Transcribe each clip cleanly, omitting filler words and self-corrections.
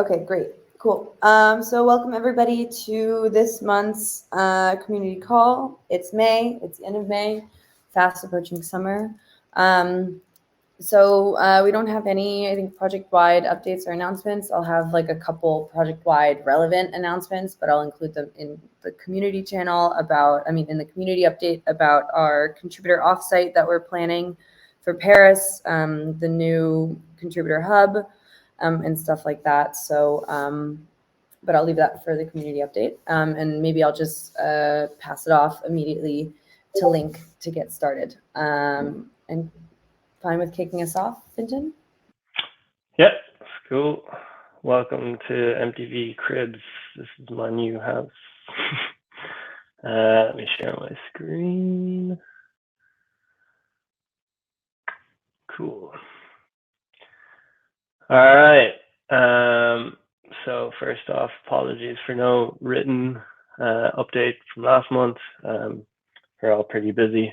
Okay, great. Cool. So welcome everybody to this month's community call. It's May, it's the end of May, fast approaching summer. So we don't have any, I think, project-wide updates or announcements. I'll have like a couple project-wide relevant announcements, but I'll include them in the community channel in the community update about our contributor offsite that we're planning for Paris, the new contributor hub, and stuff like that. So, but I'll leave that for the community update. And maybe I'll just pass it off immediately to Link to get started. And fine with kicking us off, Finton? Yep, that's cool. Welcome to MTV Cribs. This is my new house. Let me share my screen. Cool. All right. So first off, apologies for no written update from last month. We're all pretty busy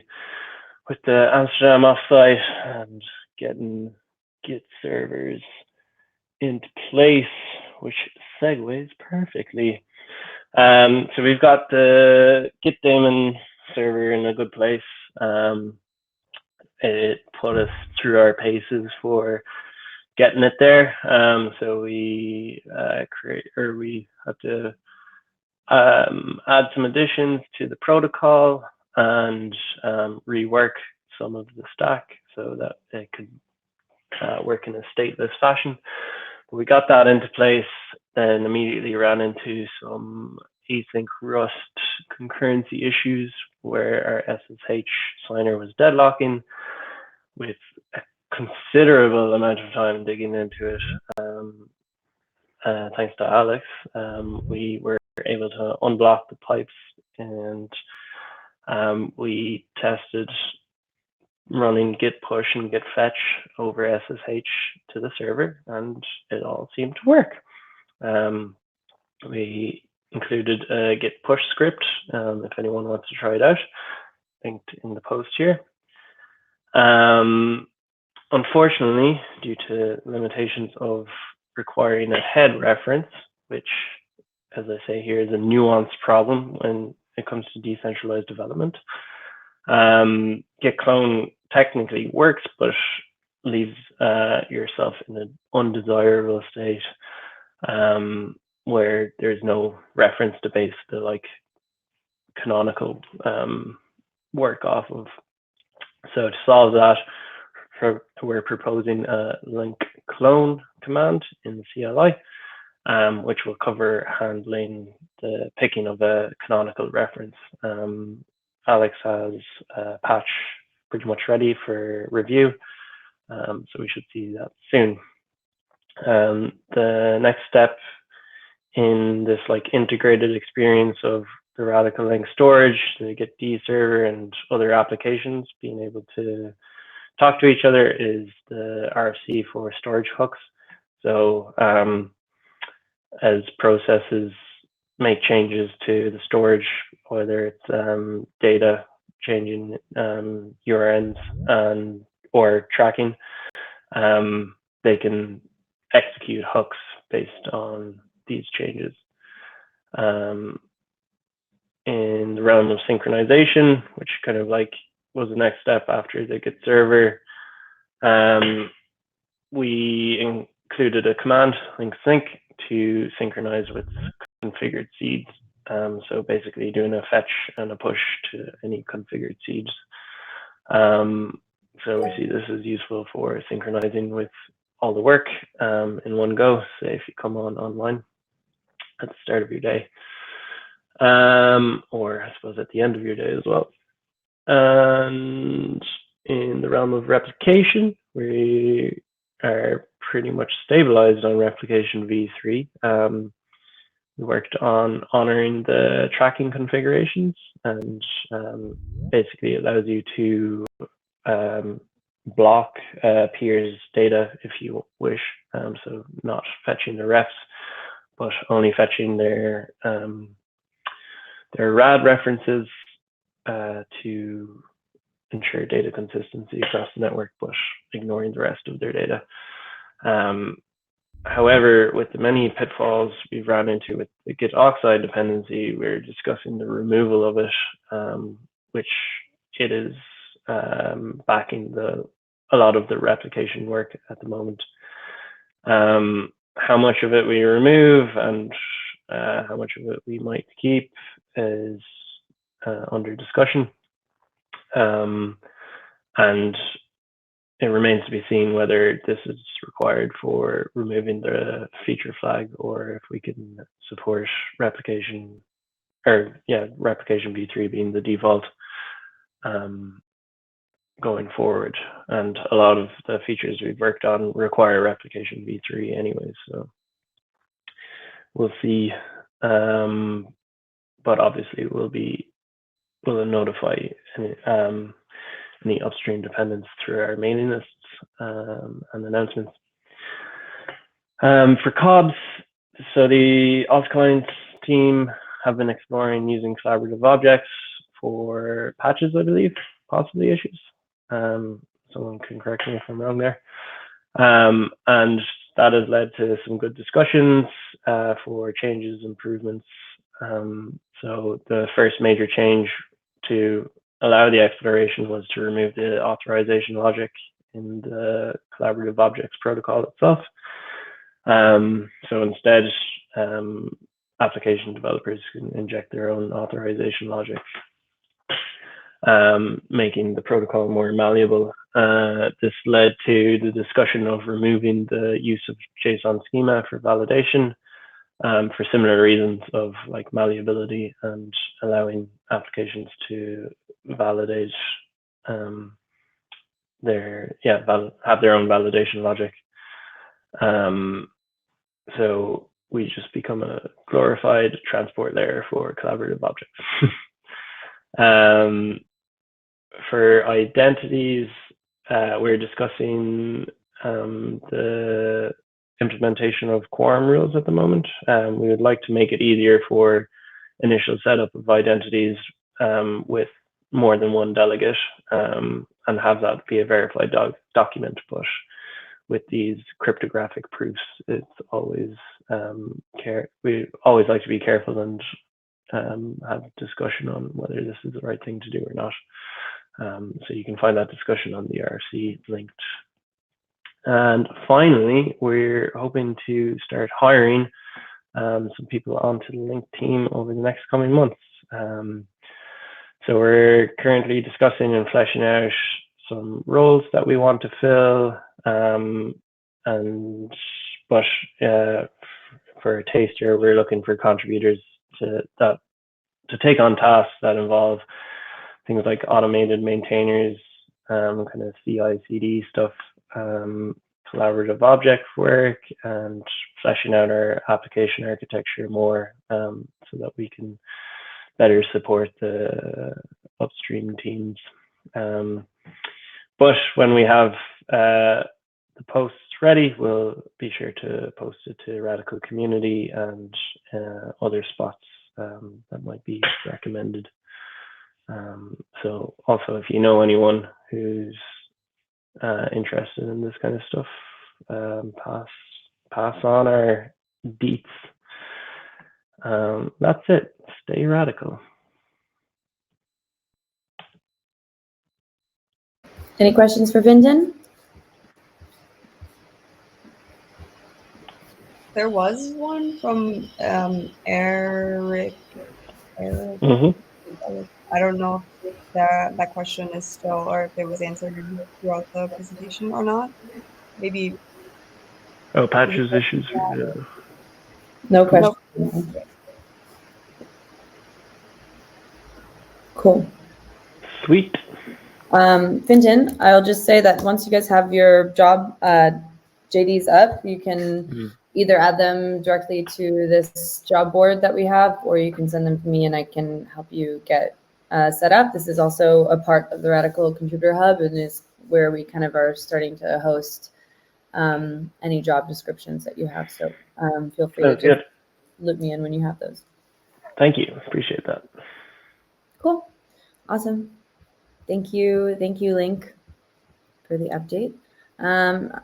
with the Amsterdam offsite and getting Git servers into place, which segues perfectly. So we've got the Git daemon server in a good place. It put us through our paces for getting it there. So we we have to add some additions to the protocol and rework some of the stack so that it could work in a stateless fashion. But we got that into place, then immediately ran into some async Rust concurrency issues where our SSH signer was deadlocking with a considerable amount of time digging into it. Thanks to Alex, we were able to unblock the pipes and we tested running git push and git fetch over SSH to the server, and it all seemed to work. We included a git push script if anyone wants to try it out, linked in the post here. Unfortunately, due to limitations of requiring a head reference, which, as I say here, is a nuanced problem when it comes to decentralized development, git clone technically works, but leaves yourself in an undesirable state where there's no reference to base the canonical work off of. So to solve that, we're proposing a link clone command in the CLI, which will cover handling the picking of a canonical reference. Alex has a patch pretty much ready for review, so we should see that soon. The next step in this integrated experience of the Radicle link storage, the Git server, and other applications being able to talk to each other is the RFC for storage hooks. So as processes make changes to the storage, whether it's data changing URNs or tracking, they can execute hooks based on these changes. In the realm of synchronization, which kind of was the next step after the Git server, we included a command, link sync, to synchronize with configured seeds. So basically doing a fetch and a push to any configured seeds. So we see this is useful for synchronizing with all the work in one go, say if you come online at the start of your day, or I suppose at the end of your day as well. And in the realm of replication, we are pretty much stabilized on replication v3. We worked on honoring the tracking configurations, and basically allows you to block peers' data if you wish. So not fetching the refs, but only fetching their RAD references to ensure data consistency across the network, but ignoring the rest of their data. However, with the many pitfalls we've run into with the Git oxide dependency, we're discussing the removal of it, which it is backing a lot of the replication work at the moment. How much of it we remove and how much of it we might keep is under discussion. And it remains to be seen whether this is required for removing the feature flag or if we can support replication, or replication v3 being the default going forward. And a lot of the features we've worked on require replication v3 anyway, so we'll see. But obviously we'll notify any upstream dependents through our mailing lists and announcements. For COBs, so the ops clients team have been exploring using collaborative objects for patches, I believe, possibly issues. Someone can correct me if I'm wrong there. And that has led to some good discussions for changes, improvements. So the first major change to allow the exploration was to remove the authorization logic in the collaborative objects protocol itself. So instead, application developers can inject their own authorization logic, making the protocol more malleable. This led to the discussion of removing the use of JSON schema for validation, for similar reasons of like malleability and allowing applications to validate have their own validation logic. So we just become a glorified transport layer for collaborative objects. For identities, we're discussing the implementation of quorum rules at the moment. We would like to make it easier for initial setup of identities with more than one delegate and have that be a verified document. But with these cryptographic proofs, it's always we always like to be careful and have discussion on whether this is the right thing to do or not. So you can find that discussion on the RC linked. And finally, we're hoping to start hiring some people onto the Link team over the next coming months. So we're currently discussing and fleshing out some roles that we want to fill, but for a taster, we're looking for contributors to take on tasks that involve things like automated maintainers, kind of CI/CD stuff, collaborative object work, and fleshing out our application architecture more so that we can better support the upstream teams. But when we have the posts ready, we'll be sure to post it to Radicle community and other spots that might be recommended. So also, if you know anyone who's interested in this kind of stuff, pass on our deets. That's it. Stay radical. Any questions for Vinton? There was one from Eric. I don't know if that question is still, or if it was answered throughout the presentation or not. Maybe. Oh, patches issues. No question. Cool. Sweet. Finton, I'll just say that once you guys have your job JDs up, you can either add them directly to this job board that we have, or you can send them to me and I can help you get set up. This is also a part of the Radicle Contributor Hub and is where we kind of are starting to host any job descriptions that you have. So feel free to just loop me in when you have those. Thank you. Appreciate that. Cool. Awesome. Thank you, Link, for the update.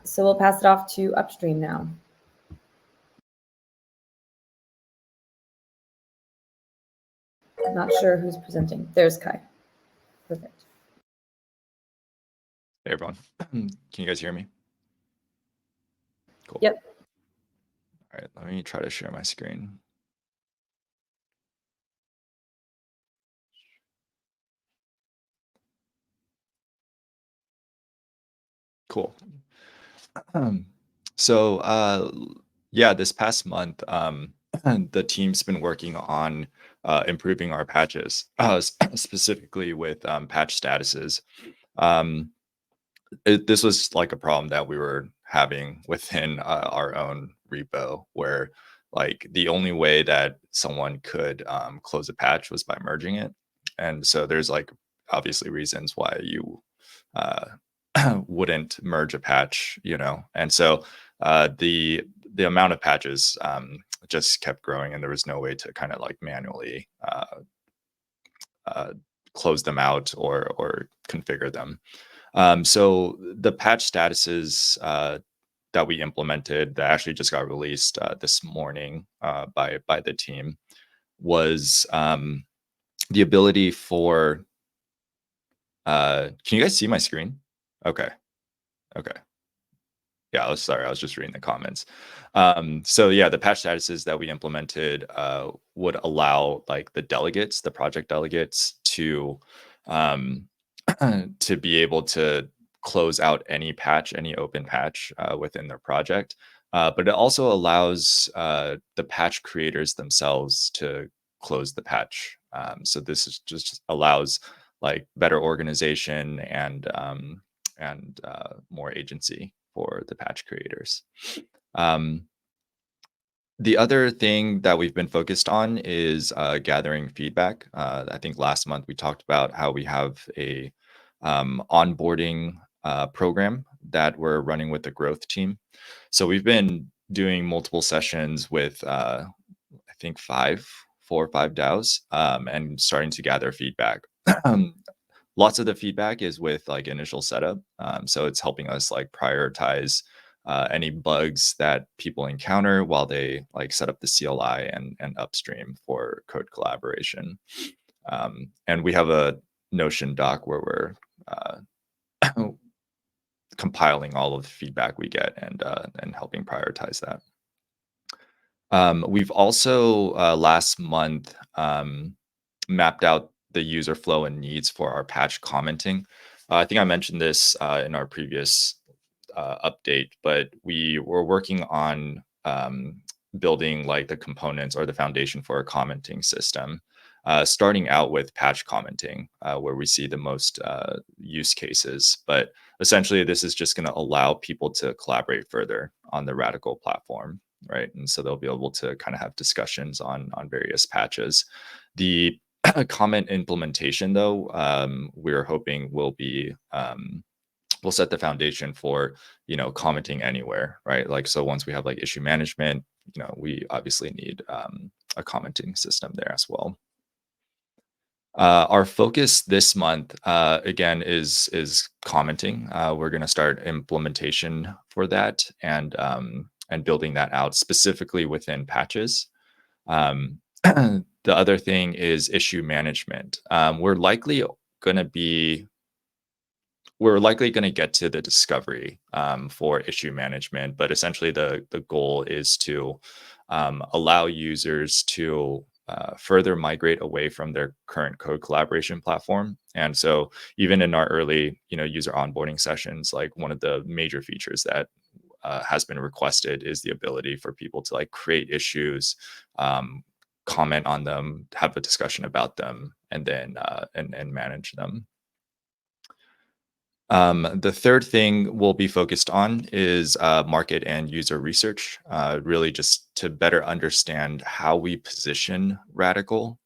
So we'll pass it off to Upstream now. I'm not sure who's presenting. There's Kai. Perfect. Hey, everyone. Can you guys hear me? Cool. Yep. All right, let me try to share my screen. Cool. So, yeah, this past month, the team's been working on improving our patches, specifically with patch statuses. Um, this was like a problem that we were having within our own repo, where like the only way that someone could close a patch was by merging it. And so there's like obviously reasons why you uh, wouldn't merge a patch, you know. And so the amount of patches just kept growing, and there was no way to kind of like manually uh, close them out or configure them. So the patch statuses that we implemented that actually just got released this morning by the team was the ability for. Can you guys see my screen? Okay. Okay. Yeah, I was just reading the comments. So yeah, the patch statuses that we implemented would allow like the delegates, the project delegates, to um, to be able to close out any patch, any open patch within their project. But it also allows the patch creators themselves to close the patch. So this is just allows like better organization and more agency for the patch creators. Um, the other thing that we've been focused on is gathering feedback. I think last month we talked about how we have a onboarding program that we're running with the growth team. So we've been doing multiple sessions with I think 4 or 5 DAOs and starting to gather feedback. Lots of the feedback is with like initial setup. So it's helping us like prioritize any bugs that people encounter while they like set up the CLI and upstream for code collaboration. And we have a Notion doc where we're compiling all of the feedback we get and helping prioritize that. We've also last month mapped out the user flow and needs for our patch commenting. I think I mentioned this in our previous update, but we were working on building like the components or the foundation for a commenting system, starting out with patch commenting, where we see the most use cases. But essentially, this is just going to allow people to collaborate further on the Radicle platform, right? And so they'll be able to kind of have discussions on various patches. The comment implementation, though, we're hoping will be will set the foundation for commenting anywhere, right? Like so once we have like issue management, we obviously need a commenting system there as well. Our focus this month again is commenting. We're going to start implementation for that and building that out specifically within patches. The other thing is issue management. We're likely going to get to the discovery for issue management, but essentially the goal is to allow users to further migrate away from their current code collaboration platform. And so even in our early user onboarding sessions, like one of the major features that has been requested is the ability for people to like create issues, comment on them, have a discussion about them, and then and manage them. The third thing we'll be focused on is market and user research, really just to better understand how we position Radicle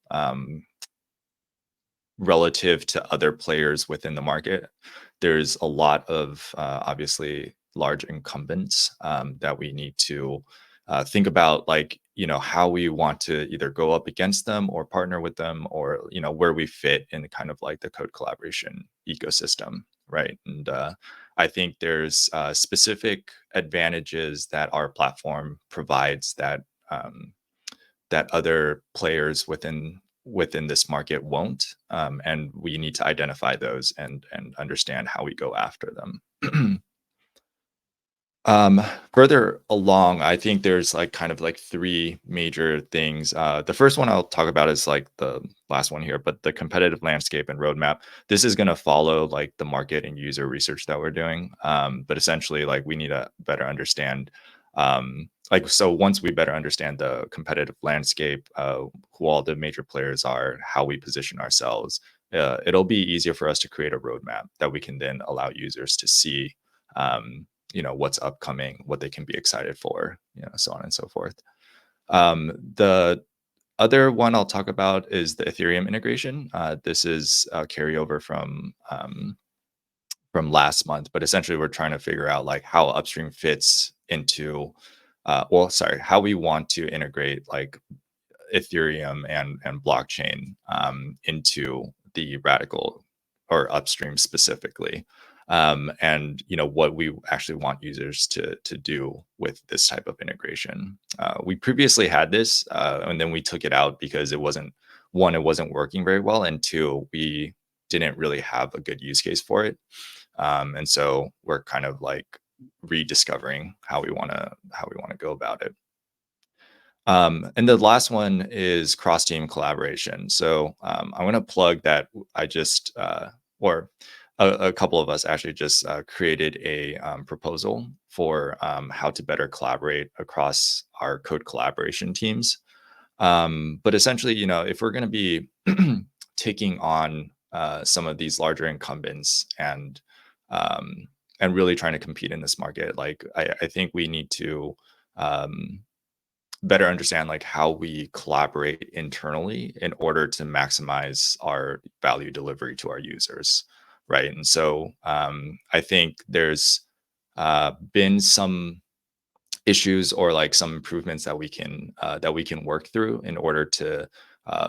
relative to other players within the market. There's a lot of obviously large incumbents that we need to think about, like how we want to either go up against them or partner with them, or where we fit in kind of like the code collaboration ecosystem, right? And I think there's specific advantages that our platform provides that that other players within within this market won't, and we need to identify those and understand how we go after them. Further along, I think there's like kind of like three major things. The first one I'll talk about is like the last one here, but the competitive landscape and roadmap. This is going to follow like the market and user research that we're doing. But essentially, like we need to better understand, so once we better understand the competitive landscape, who all the major players are, how we position ourselves, it'll be easier for us to create a roadmap that we can then allow users to see. What's upcoming, what they can be excited for, so on and so forth. The other one I'll talk about is the Ethereum integration. This is a carryover from last month, but essentially we're trying to figure out like how Upstream fits into, how we want to integrate like Ethereum and blockchain into the Radicle or Upstream specifically. And what we actually want users to do with this type of integration. We previously had this, and then we took it out because it wasn't working very well, and two, we didn't really have a good use case for it. And so we're kind of like rediscovering how we want to go about it. And the last one is cross-team collaboration. So I want to plug that I just, or a couple of us actually just created a proposal for how to better collaborate across our code collaboration teams. But essentially, if we're going to be taking on some of these larger incumbents and really trying to compete in this market, like I think we need to better understand like how we collaborate internally in order to maximize our value delivery to our users, right? And so I think there's been some issues or like some improvements that we can work through in order to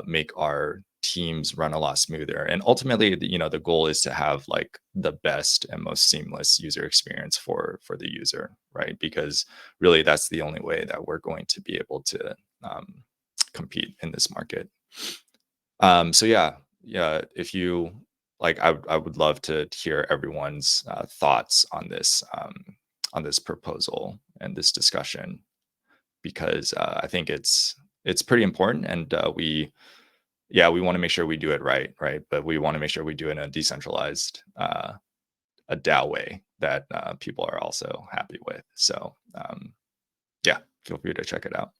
make our teams run a lot smoother. And ultimately, the goal is to have like the best and most seamless user experience for the user, right? Because really that's the only way that we're going to be able to compete in this market. So yeah, if you like, I would love to hear everyone's thoughts on this proposal and this discussion, because I think it's pretty important, and we want to make sure we do it right, but we want to make sure we do it in a decentralized a DAO way that people are also happy with. So feel free to check it out.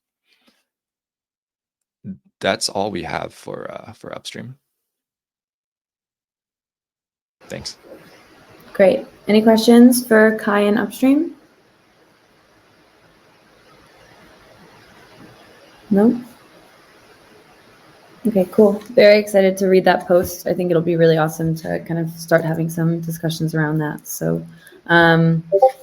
That's all we have for Upstream. Thanks. Great. Any questions for Kai and Upstream? No? Okay, cool. Very excited to read that post. I think it'll be really awesome to kind of start having some discussions around that. So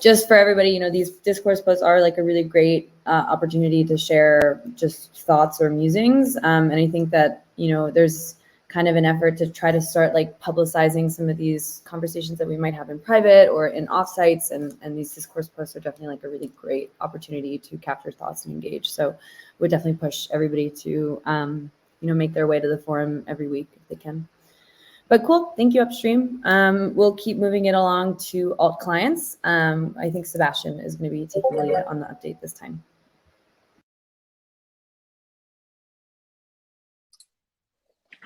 just for everybody, these discourse posts are like a really great opportunity to share just thoughts or musings. And I think that, there's kind of an effort to try to start like publicizing some of these conversations that we might have in private or in offsites, and these discourse posts are definitely like a really great opportunity to capture thoughts and engage. So we'd definitely push everybody to make their way to the forum every week if they can. But cool, thank you, Upstream. We'll keep moving it along to alt clients. I think Sebastian is going to be taking the lead on the update this time.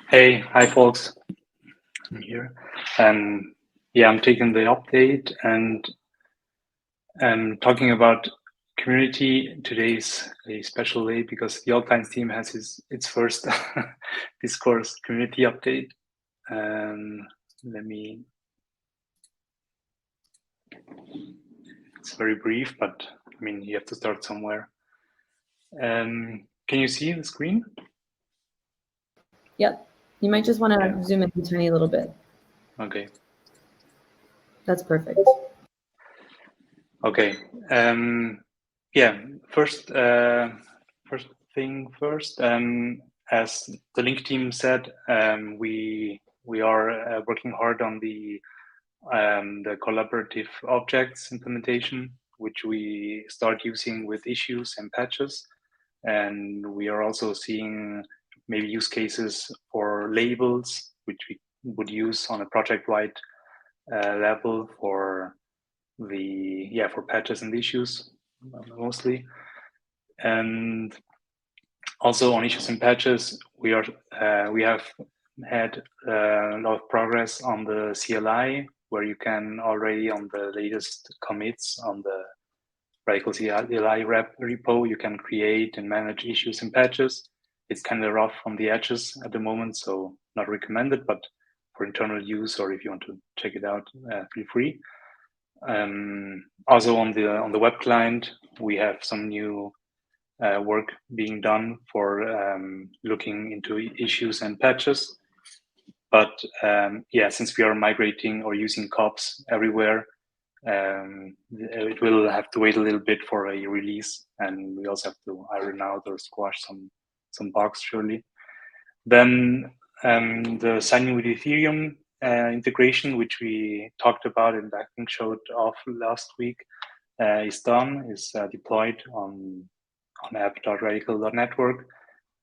Hey, hi folks, I'm here. I'm taking the update and talking about community. Today is a special day because the alt clients team has its first discourse community update. It's very brief, but I mean, you have to start somewhere. Can you see the screen? Yep. You might just want to zoom in a tiny little bit. Okay. That's perfect. Okay. First thing first. As the Link team said, we are working hard on the collaborative objects implementation, which we start using with issues and patches, and we are also seeing maybe use cases for labels, which we would use on a project-wide level for for patches and issues mostly. And also on issues and patches, we have had a lot of progress on the CLI, where you can already on the latest commits on the Radicle CLI repo, you can create and manage issues and patches. It's kind of rough on the edges at the moment, so not recommended, but for internal use or if you want to check it out, feel free. Also on the web client, we have some new work being done for looking into issues and patches. But since we are migrating or using COPs everywhere, it will have to wait a little bit for a release, and we also have to iron out or squash some bugs surely. Then the signing with Ethereum integration, which we talked about and I think showed off last week, is done, is deployed on app.radicle.network.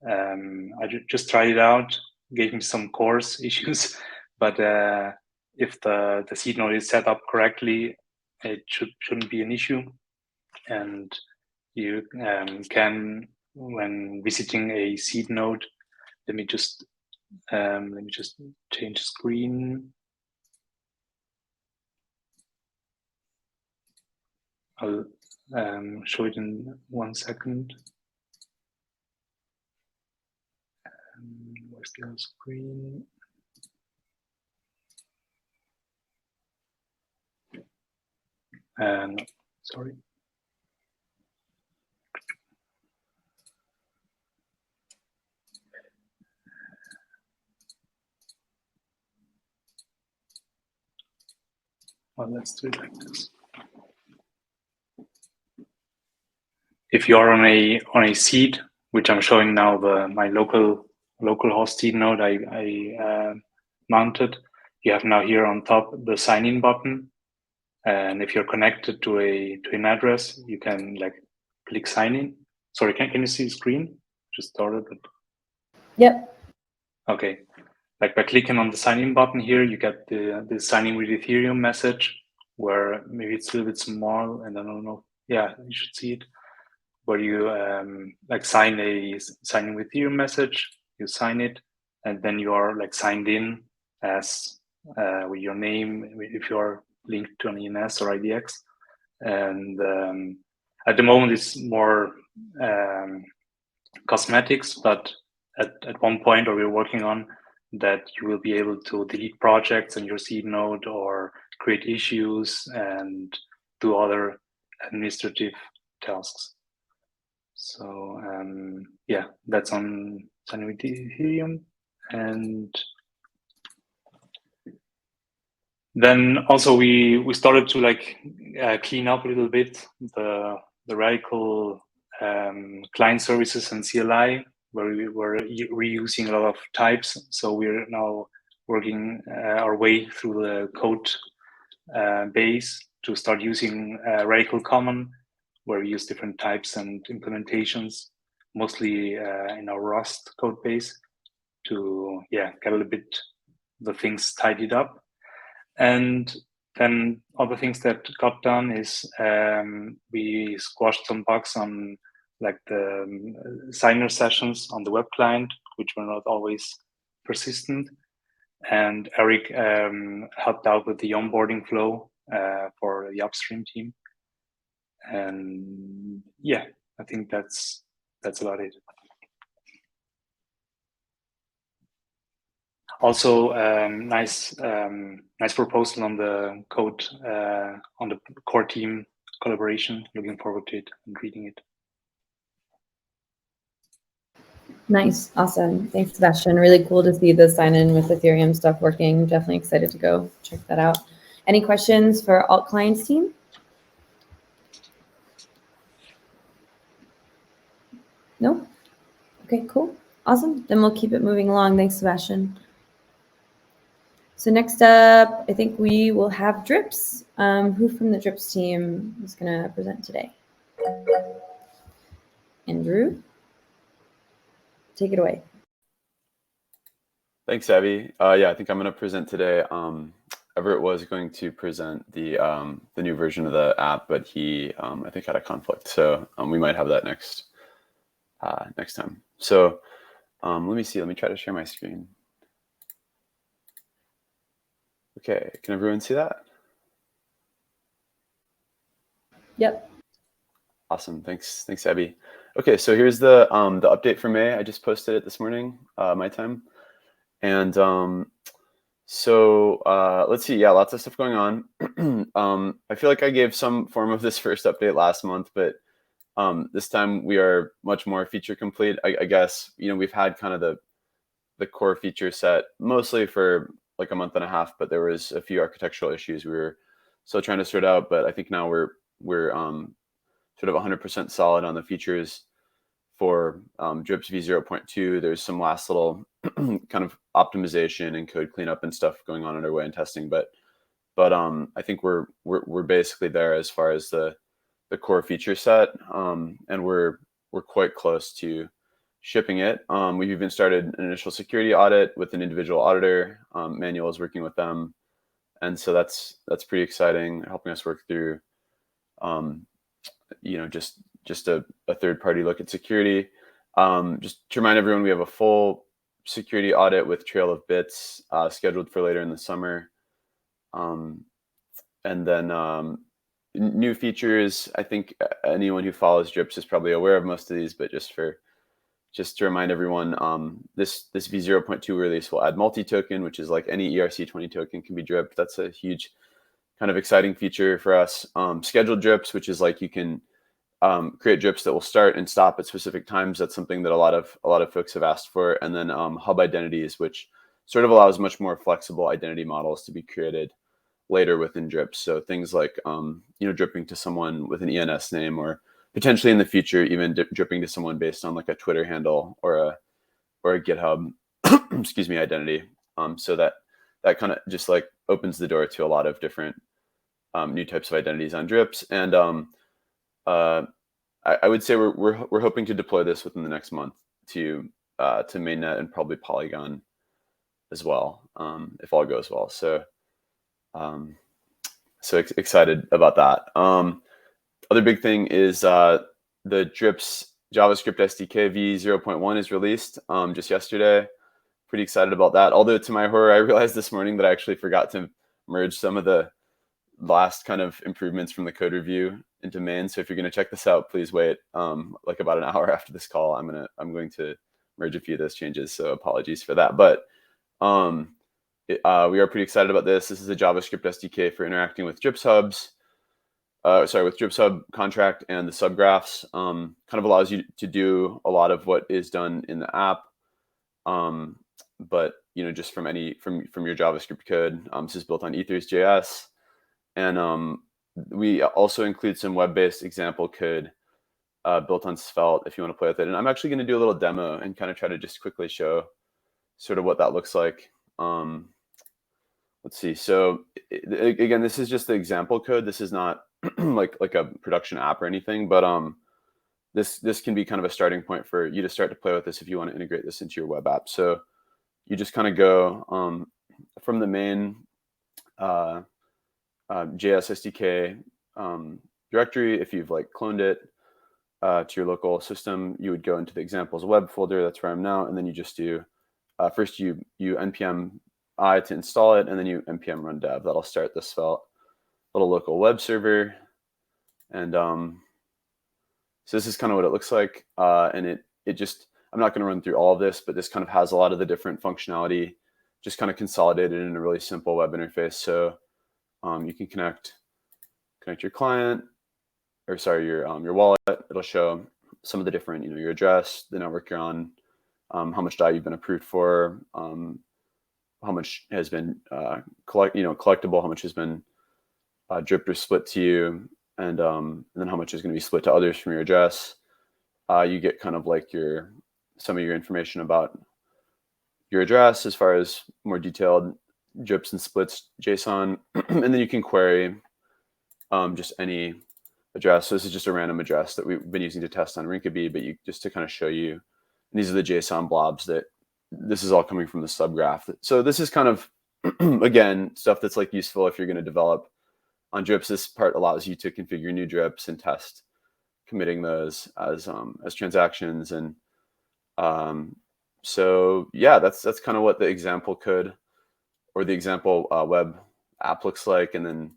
I just tried it out, gave me some course issues, but if the seed node is set up correctly, it shouldn't be an issue. And you can, when visiting a seed node, let me just change screen. I'll show it in 1 second. Where's the other screen? Sorry. Well, let's do it like this. If you are on a seed, which I'm showing now, my local host seed node I mounted, you have now here on top the sign in button. And if you're connected to an address, you can like click sign in. Sorry, can you see the screen? Just started it. Yep. Okay. Like by clicking on the sign in button here, you get the signing with Ethereum message, where maybe it's a little bit small, and I don't know. Yeah, you should see it, where you like sign with Ethereum message. You sign it, and then you are like signed in as with your name if you are linked to an ENS or IDX. And at the moment it's more cosmetics, but at one point, or we're working on that, you will be able to delete projects in your seed node or create issues and do other administrative tasks. So that's on signing with Ethereum. And then also we started to like clean up a little bit the Radicle client services and CLI, where we were reusing a lot of types. So we're now working our way through the code base to start using Radicle Common, where we use different types and implementations, mostly in our Rust code base, to get a little bit the things tidied up. And then other things that got done is we squashed some bugs on like the signer sessions on the web client, which were not always persistent. And Eric helped out with the onboarding flow for the Upstream team. And I think that's about it. Also, nice proposal on the code on the core team collaboration. Looking forward to it and reading it. Nice, awesome. Thanks, Sebastian. Really cool to see the sign-in with Ethereum stuff working. Definitely excited to go check that out. Any questions for Alt Clients team? No? Okay, cool. Awesome. Then we'll keep it moving along. Thanks, Sebastian. So next up, I think we will have Drips. Who from the Drips team is going to present today? Andrew? Take it away. Thanks, Abby. Yeah, I think I'm going to present today. Everett was going to present the new version of the app, but he I think had a conflict, so we might have that next time. So let me see. Let me try to share my screen. Okay, can everyone see that? Yep. Awesome. Thanks, Abby. Okay, so here's the update for May. I just posted it this morning, my time, and so let's see. Yeah, lots of stuff going on. I feel like I gave some form of this first update last month, but this time we are much more feature complete. I guess we've had kind of the core feature set mostly for like a month and a half, but there was a few architectural issues we were still trying to sort out. But I think now we're sort of 100% solid on the features for drips v0.2. There's some last little kind of optimization and code cleanup and stuff going on underway in testing, but I think we're basically there as far as the core feature set, and we're quite close to shipping it. We've even started an initial security audit with an individual auditor. Manuel is working with them, and so that's pretty exciting, helping us work through just a third party look at security. Just to remind everyone, we have a full security audit with Trail of Bits scheduled for later in the summer. And then new features. I think anyone who follows drips is probably aware of most of these, but just to remind everyone, this v0.2 release will add multi-token, which is like any ERC20 token can be dripped. That's a huge kind of exciting feature for us. Scheduled drips, which is like you can create drips that will start and stop at specific times. That's something that a lot of folks have asked for. And then hub identities, which sort of allows much more flexible identity models to be created later within drips. So things like dripping to someone with an ENS name, or potentially in the future even dripping to someone based on like a Twitter handle or a GitHub excuse me, identity. So that kind of just like opens the door to a lot of different new types of identities on drips. And I would say we're hoping to deploy this within the next month to mainnet and probably Polygon as well, if all goes well. So excited about that. Other big thing is the drips JavaScript SDK v0.1 is released just yesterday. Pretty excited about that. Although to my horror, I realized this morning that I actually forgot to merge some of the last kind of improvements from the code review into main. So if you're going to check this out, please wait like about an hour after this call. I'm going to merge a few of those changes. So apologies for that. But we are pretty excited about this. This is a JavaScript SDK for interacting with drips hubs. With drips hub contract and the subgraphs. Kind of allows you to do a lot of what is done in the app, but just from your JavaScript code. This is built on Ethers.js, and we also include some web-based example code built on Svelte if you want to play with it. And I'm actually going to do a little demo and kind of try to just quickly show sort of what that looks like. Let's see. So again, this is just the example code. This is not like a production app or anything, but this can be kind of a starting point for you to start to play with this if you want to integrate this into your web app. So you just kind of go from the main JS SDK directory. If you've like cloned it to your local system, you would go into the examples web folder. That's where I'm now, and then you just do first you npm I to install it, and then you npm run dev. That'll start the Svelte little local web server. And so this is kind of what it looks like. And it just, I'm not going to run through all of this, but this kind of has a lot of the different functionality just kind of consolidated in a really simple web interface. So you can connect your client, or sorry, your wallet. It'll show some of the different, your address, the network you're on, how much DAI you've been approved for, how much has been collectible, how much has been dripped or split to you, and then how much is going to be split to others from your address. You get kind of like some of your information about your address as far as more detailed drips and splits JSON, and then you can query just any address. So this is just a random address that we've been using to test on Rinkeby, but just to kind of show you, and these are the JSON blobs that this is all coming from the subgraph. So this is kind of, again, stuff that's like useful if you're going to develop on drips. This part allows you to configure new drips and test committing those as transactions. And so yeah, that's kind of what the example code or the example web app looks like. And then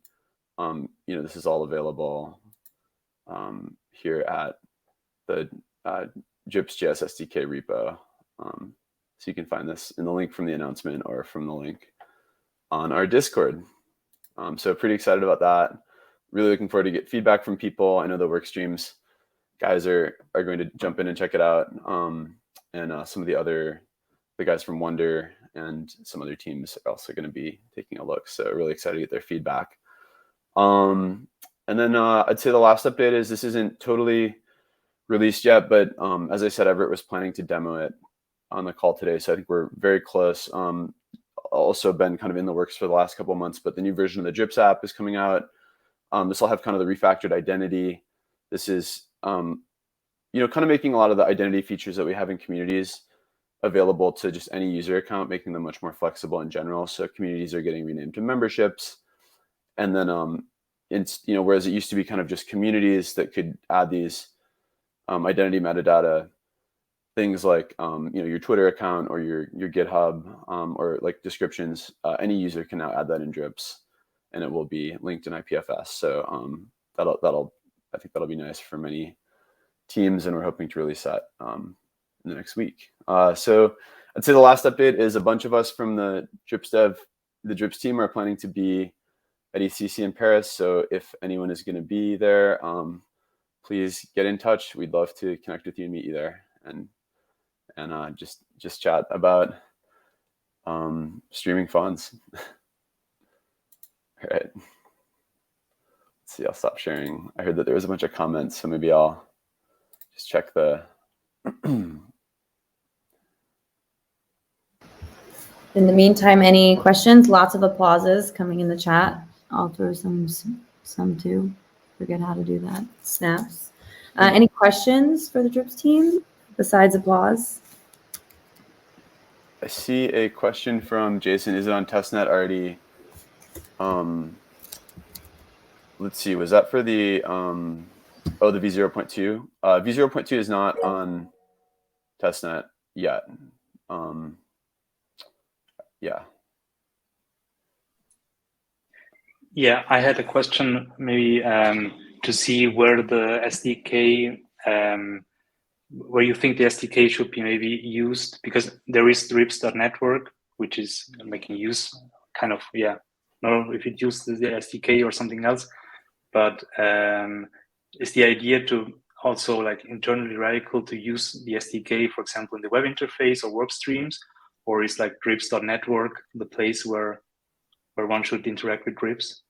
this is all available here at the drips.js SDK repo. So you can find this in the link from the announcement or from the link on our Discord. So pretty excited about that. Really looking forward to get feedback from people. I know the Workstreams guys are going to jump in and check it out. And some of the guys from Wonder and some other teams are also going to be taking a look. So really excited to get their feedback. And then I'd say the last update is this isn't totally released yet, but as I said, Everett was planning to demo it on the call today. So I think we're very close. Also been kind of in the works for the last couple of months, but the new version of the Drips app is coming out. This will have kind of the refactored identity. This is, kind of making a lot of the identity features that we have in communities available to just any user account, making them much more flexible in general. So communities are getting renamed to memberships. And then, it's, whereas it used to be kind of just communities that could add these identity metadata, things like, your Twitter account or your GitHub or like descriptions, any user can now add that in Drips and it will be linked in IPFS. So I think that'll be nice for many teams, and we're hoping to release that in the next week. So I'd say the last update is a bunch of us from the Drips team are planning to be at ECC in Paris. So if anyone is going to be there, please get in touch. We'd love to connect with you and meet you there, and just chat about streaming funds. All right. Let's see. I'll stop sharing. I heard that there was a bunch of comments, so maybe I'll just check the. In the meantime, any questions? Lots of applauses coming in the chat. I'll throw some too. Forget how to do that. Snaps. Any questions for the Drips team besides applause? I see a question from Jason. Is it on testnet already? Let's see. Was that for the the v0.2? V0.2 is not on testnet yet. Yeah. Yeah, I had a question maybe to see where the SDK, where you think the SDK should be maybe used, because there is drips.network, which is making use kind of, I don't know if it uses the SDK or something else, but is the idea to also like internally Radicle to use the SDK, for example, in the web interface or Workstreams, or is like drips.network the place where one should interact with Drips?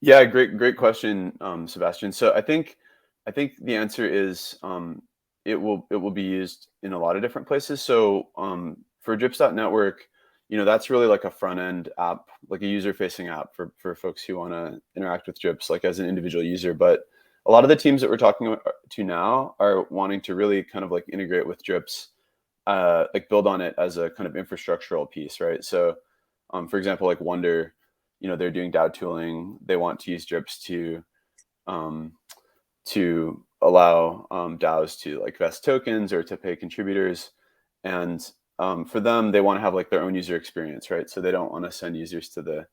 Yeah, great question, Sebastian. So I think the answer is it will be used in a lot of different places. So for drips.network, that's really like a front end app, like a user facing app for folks who want to interact with Drips like as an individual user. But a lot of the teams that we're talking to now are wanting to really kind of like integrate with Drips, like build on it as a kind of infrastructural piece, right? So for example, like Wonder, they're doing DAO tooling. They want to use Drips to allow DAOs to like vest tokens or to pay contributors. And for them, they want to have like their own user experience, right? So they don't want to send users to the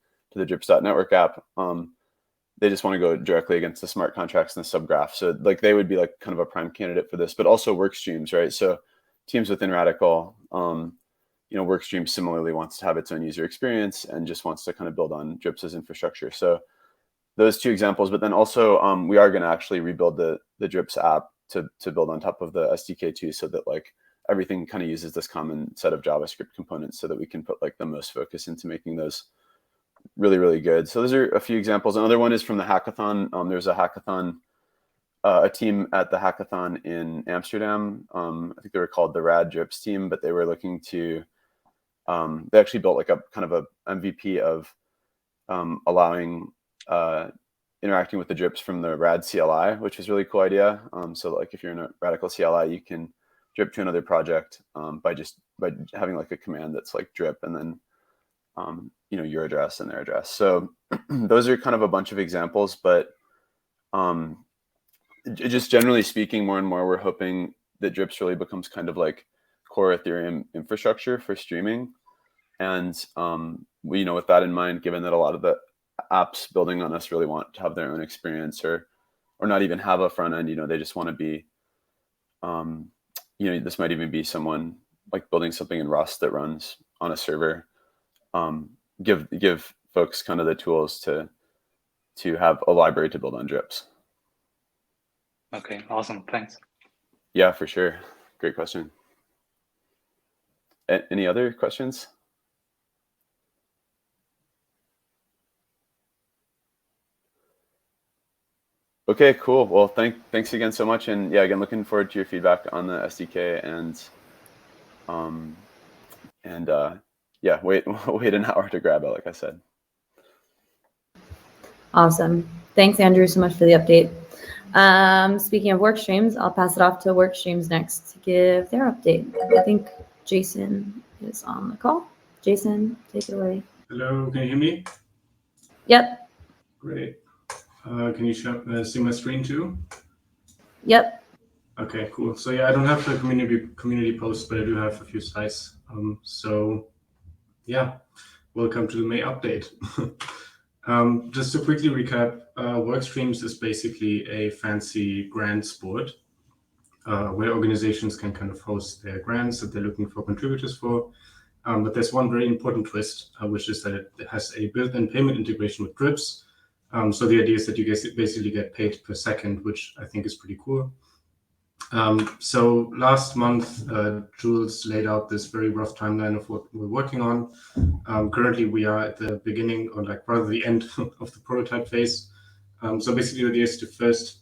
drips.network app. They just want to go directly against the smart contracts and the subgraph. So like they would be like kind of a prime candidate for this, but also Workstreams, right? So teams within Radicle, Workstreams similarly wants to have its own user experience and just wants to kind of build on Drips' infrastructure. So those two examples, but then also we are going to actually rebuild the Drips app to build on top of the SDK too, so that like everything kind of uses this common set of JavaScript components so that we can put like the most focus into making those really, really good. So those are a few examples. Another one is from the hackathon. There's a hackathon, a team at the hackathon in Amsterdam. I think they were called the Rad Drips team, but they were looking to, they actually built like a kind of a MVP of allowing interacting with the Drips from the Rad CLI, which is a really cool idea. So like if you're in a Radicle CLI, you can drip to another project by having like a command that's like drip and then your address and their address. So those are kind of a bunch of examples, but just generally speaking, more and more we're hoping that drips really becomes kind of like core Ethereum infrastructure for streaming. And with that in mind, given that a lot of the apps building on us really want to have their own experience or not even have a front end, they just want to be, this might even be someone like building something in Rust that runs on a server. Give folks kind of the tools to have a library to build on drips. Okay, awesome, thanks. Yeah, for sure. Great question. Any other questions? Okay, cool. Well, thanks again so much, and yeah, again, looking forward to your feedback on the SDK and yeah, wait an hour to grab it, like I said. Awesome. Thanks, Andrew, so much for the update. Speaking of Workstreams, I'll pass it off to Workstreams next to give their update. I think Jason is on the call. Jason, take it away. Hello, can you hear me? Yep. Great. Can you see my screen too? Yep. Okay, cool. So yeah, I don't have the community post, but I do have a few slides. So yeah, welcome to the May update. Just to quickly recap, Workstreams is basically a fancy grants board where organizations can kind of host their grants that they're looking for contributors for. But there's one very important twist, which is that it has a built-in payment integration with drips. So the idea is that you basically get paid per second, which I think is pretty cool. So last month, Jules laid out this very rough timeline of what we're working on. Currently, we are at the beginning, or like rather the end of the prototype phase. So basically, the idea is to first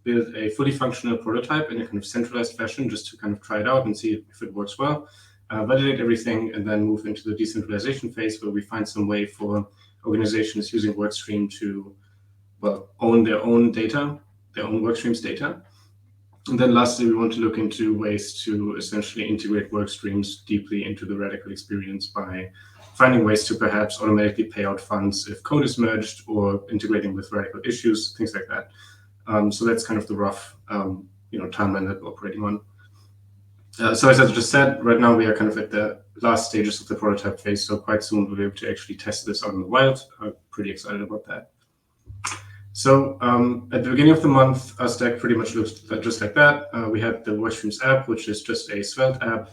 build a fully functional prototype in a kind of centralized fashion, just to kind of try it out and see if it works well. Validate everything, and then move into the decentralization phase, where we find some way for organizations using Workstream to, well, own their own data, their own Workstreams data. And then lastly, we want to look into ways to essentially integrate Workstreams deeply into the Radicle experience by finding ways to perhaps automatically pay out funds if code is merged, or integrating with Radicle issues, things like that. So that's kind of the rough timeline that we're operating on. So as I just said, right now we are kind of at the last stages of the prototype phase, so quite soon we'll be able to actually test this out in the wild. I'm pretty excited about that. So at the beginning of the month, our stack pretty much looks just like that. We had the Workstreams app, which is just a Svelte app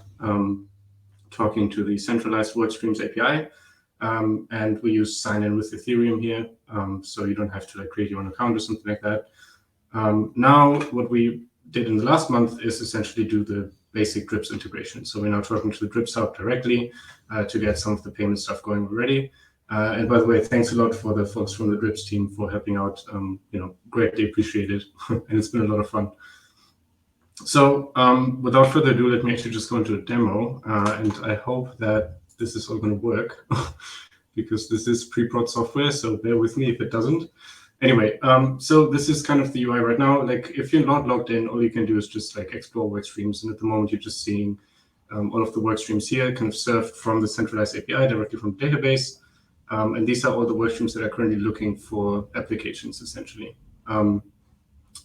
talking to the centralized Workstreams API. And we use sign-in with Ethereum here, so you don't have to create your own account or something like that. Now, what we did in the last month is essentially do the basic drips integration. So we're now talking to the drips hub directly to get some of the payment stuff going already. And by the way, thanks a lot for the folks from the drips team for helping out. Greatly appreciated, and it's been a lot of fun. So without further ado, let me actually just go into a demo, and I hope that this is all going to work because this is pre-prod software, so bear with me if it doesn't. Anyway, so this is kind of the UI right now. If you're not logged in, all you can do is just explore Workstreams, and at the moment you're just seeing all of the Workstreams here kind of served from the centralized API directly from the database. And these are all the Workstreams that are currently looking for applications, essentially.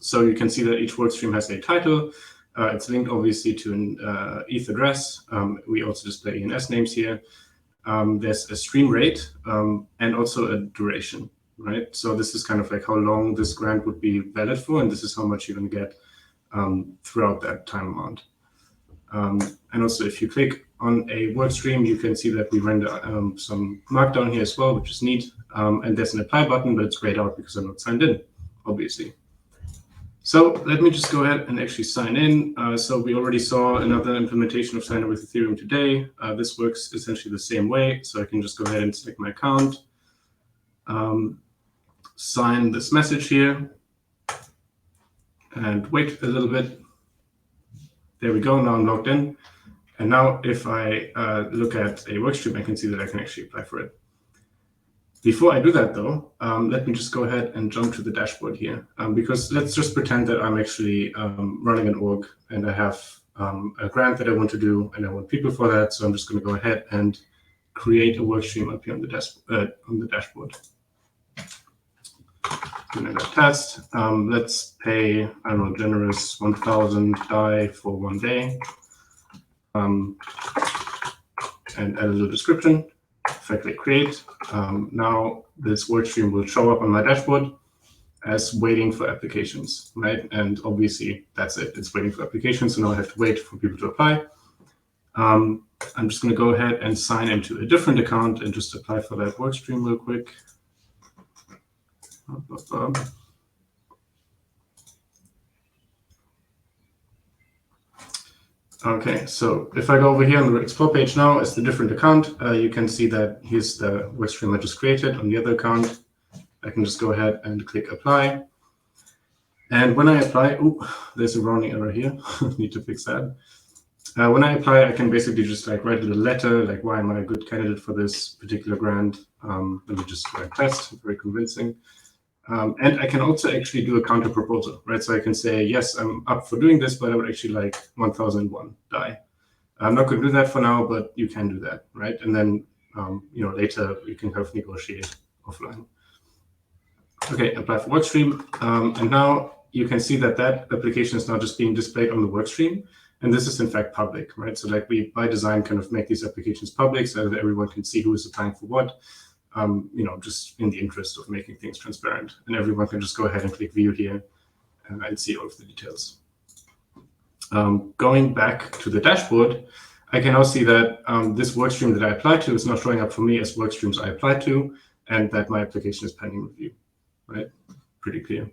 So you can see that each Workstream has a title. It's linked, obviously, to an ETH address. We also display ENS names here. There's a stream rate and also a duration, right? So this is kind of how long this grant would be valid for, and this is how much you're going to get throughout that time amount. And also, if you click on a Workstream, you can see that we render some markdown here as well, which is neat. And there's an apply button, but it's grayed out because I'm not signed in, obviously. So let me just go ahead and actually sign in. So we already saw another implementation of sign in with Ethereum today. This works essentially the same way. So I can just go ahead and select my account, sign this message here, and wait a little bit. There we go. Now I'm logged in. And now if I look at a Workstream, I can see that I can actually apply for it. Before I do that, though, let me just go ahead and jump to the dashboard here, because let's just pretend that I'm actually running an org and I have a grant that I want to do, and I want people for that. So I'm just going to go ahead and create a workstream up here on the dashboard. Doing that test. Let's pay, I don't know, generous 1,000 DAI for 1 day. And add a little description. If I click create, now this workstream will show up on my dashboard as waiting for applications, right? And obviously that's it. It's waiting for applications. So now I have to wait for people to apply. I'm just going to go ahead and sign into a different account and just apply for that workstream real quick. Okay, so if I go over here on the Explore page now, it's the different account. You can see that here's the workstream I just created. On the other account, I can just go ahead and click apply. And when I apply, there's a rounding error here. Need to fix that. When I apply, I can basically just like write a little letter, like why am I a good candidate for this particular grant? Let me just write test, very convincing. And I can also actually do a counter proposal, right? So I can say, yes, I'm up for doing this, but I would actually like 1,001 DAI. I'm not going to do that for now, but you can do that, right? And then, later you can kind of negotiate offline. Okay, apply for workstream. And now you can see that that application is now just being displayed on the workstream. And this is in fact public, right? So like we, by design, kind of make these applications public so that everyone can see who is applying for what. Just in the interest of making things transparent. And everyone can just go ahead and click view here and see all of the details. Going back to the dashboard, I can now see that this workstream that I applied to is now showing up for me as workstreams I applied to, and that my application is pending review, right? Pretty clear.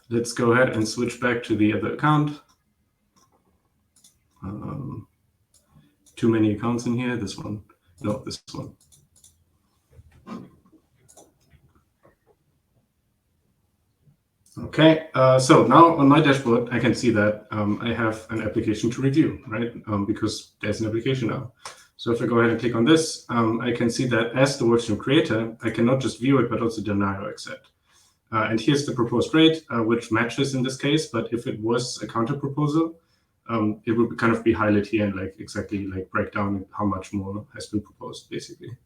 Let's go ahead and switch back to the other account. Too many accounts in here. This one. No, this one. Okay, so now on my dashboard, I can see that I have an application to review, right? Because there's an application now. So if I go ahead and click on this, I can see that as the workstream creator, I can not just view it, but also deny or accept. And here's the proposed rate, which matches in this case. But if it was a counter proposal, it would kind of be highlighted here and like exactly like break down how much more has been proposed, basically.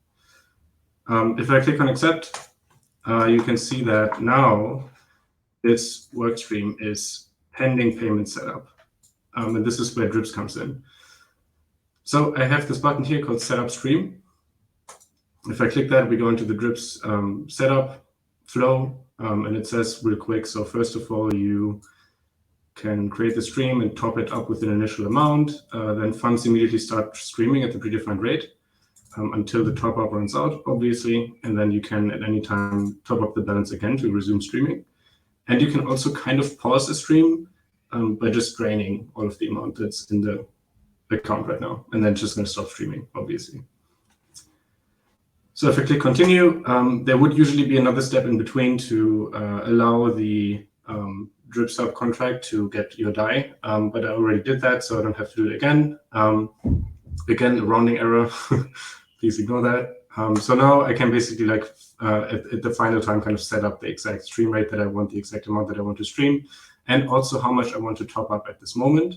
If I click on accept, you can see that now this workstream is pending payment setup. And this is where Drips comes in. So I have this button here called Set Upstream. If I click that, we go into the Drips setup flow, and it says real quick. So first of all, you can create the stream and top it up with an initial amount. Then funds immediately start streaming at the predefined rate until the top up runs out, obviously. And then you can at any time top up the balance again to resume streaming. And you can also kind of pause the stream by just draining all of the amount that's in the account right now, and then just going to stop streaming, obviously. So if I click continue, there would usually be another step in between to allow the drip sub contract to get your DAI, but I already did that, so I don't have to do it again. Again, a rounding error. Please ignore that. So now I can basically like at the final time kind of set up the exact stream rate that I want, the exact amount that I want to stream, and also how much I want to top up at this moment.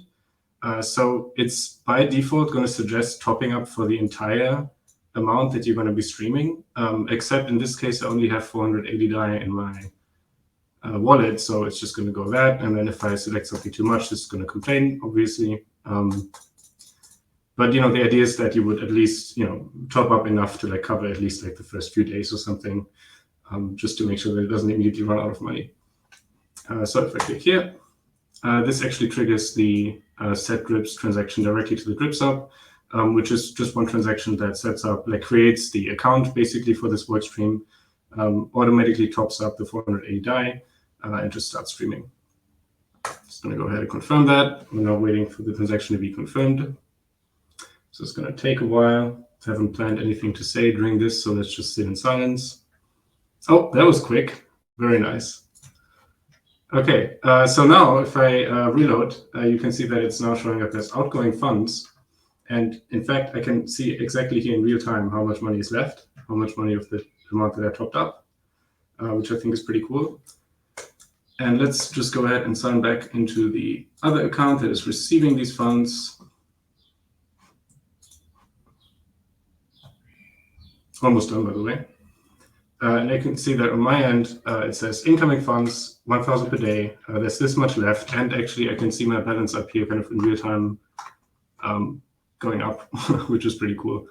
So it's by default going to suggest topping up for the entire amount that you're going to be streaming, except in this case I only have 480 DAI in my wallet, so it's just going to go that. And then if I select something too much, it's going to complain, obviously. But the idea is that you would at least top up enough to like cover at least like the first few days or something, just to make sure that it doesn't immediately run out of money. So if I click here, this actually triggers the set drips transaction directly to the drip sub, which is just one transaction that sets up, like creates the account basically for this workstream, automatically tops up the 480 DAI, and just starts streaming. Just going to go ahead and confirm that. We're now waiting for the transaction to be confirmed. So it's going to take a while. I haven't planned anything to say during this, so let's just sit in silence. Oh, that was quick. Very nice. Okay, so now if I reload, you can see that it's now showing up as outgoing funds. And in fact, I can see exactly here in real time how much money is left, how much money of the amount that I topped up, which I think is pretty cool. And let's just go ahead and sign back into the other account that is receiving these funds. Almost done, by the way. And I can see that on my end, it says incoming funds, 1,000 per day. There's this much left. And actually, I can see my balance up here kind of in real time going up, which is pretty cool.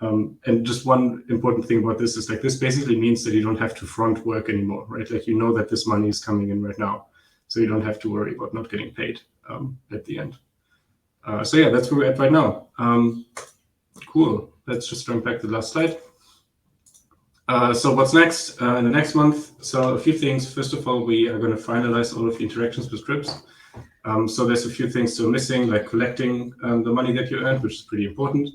And just one important thing about this is like this basically means that you don't have to front work anymore, right? Like you know that this money is coming in right now. So you don't have to worry about not getting paid at the end. So yeah, that's where we're at right now. Cool. Let's just jump back to the last slide. So what's next in the next month? So a few things. First of all, we are going to finalize all of the interactions with scripts. So there's a few things still missing, like collecting the money that you earned, which is pretty important,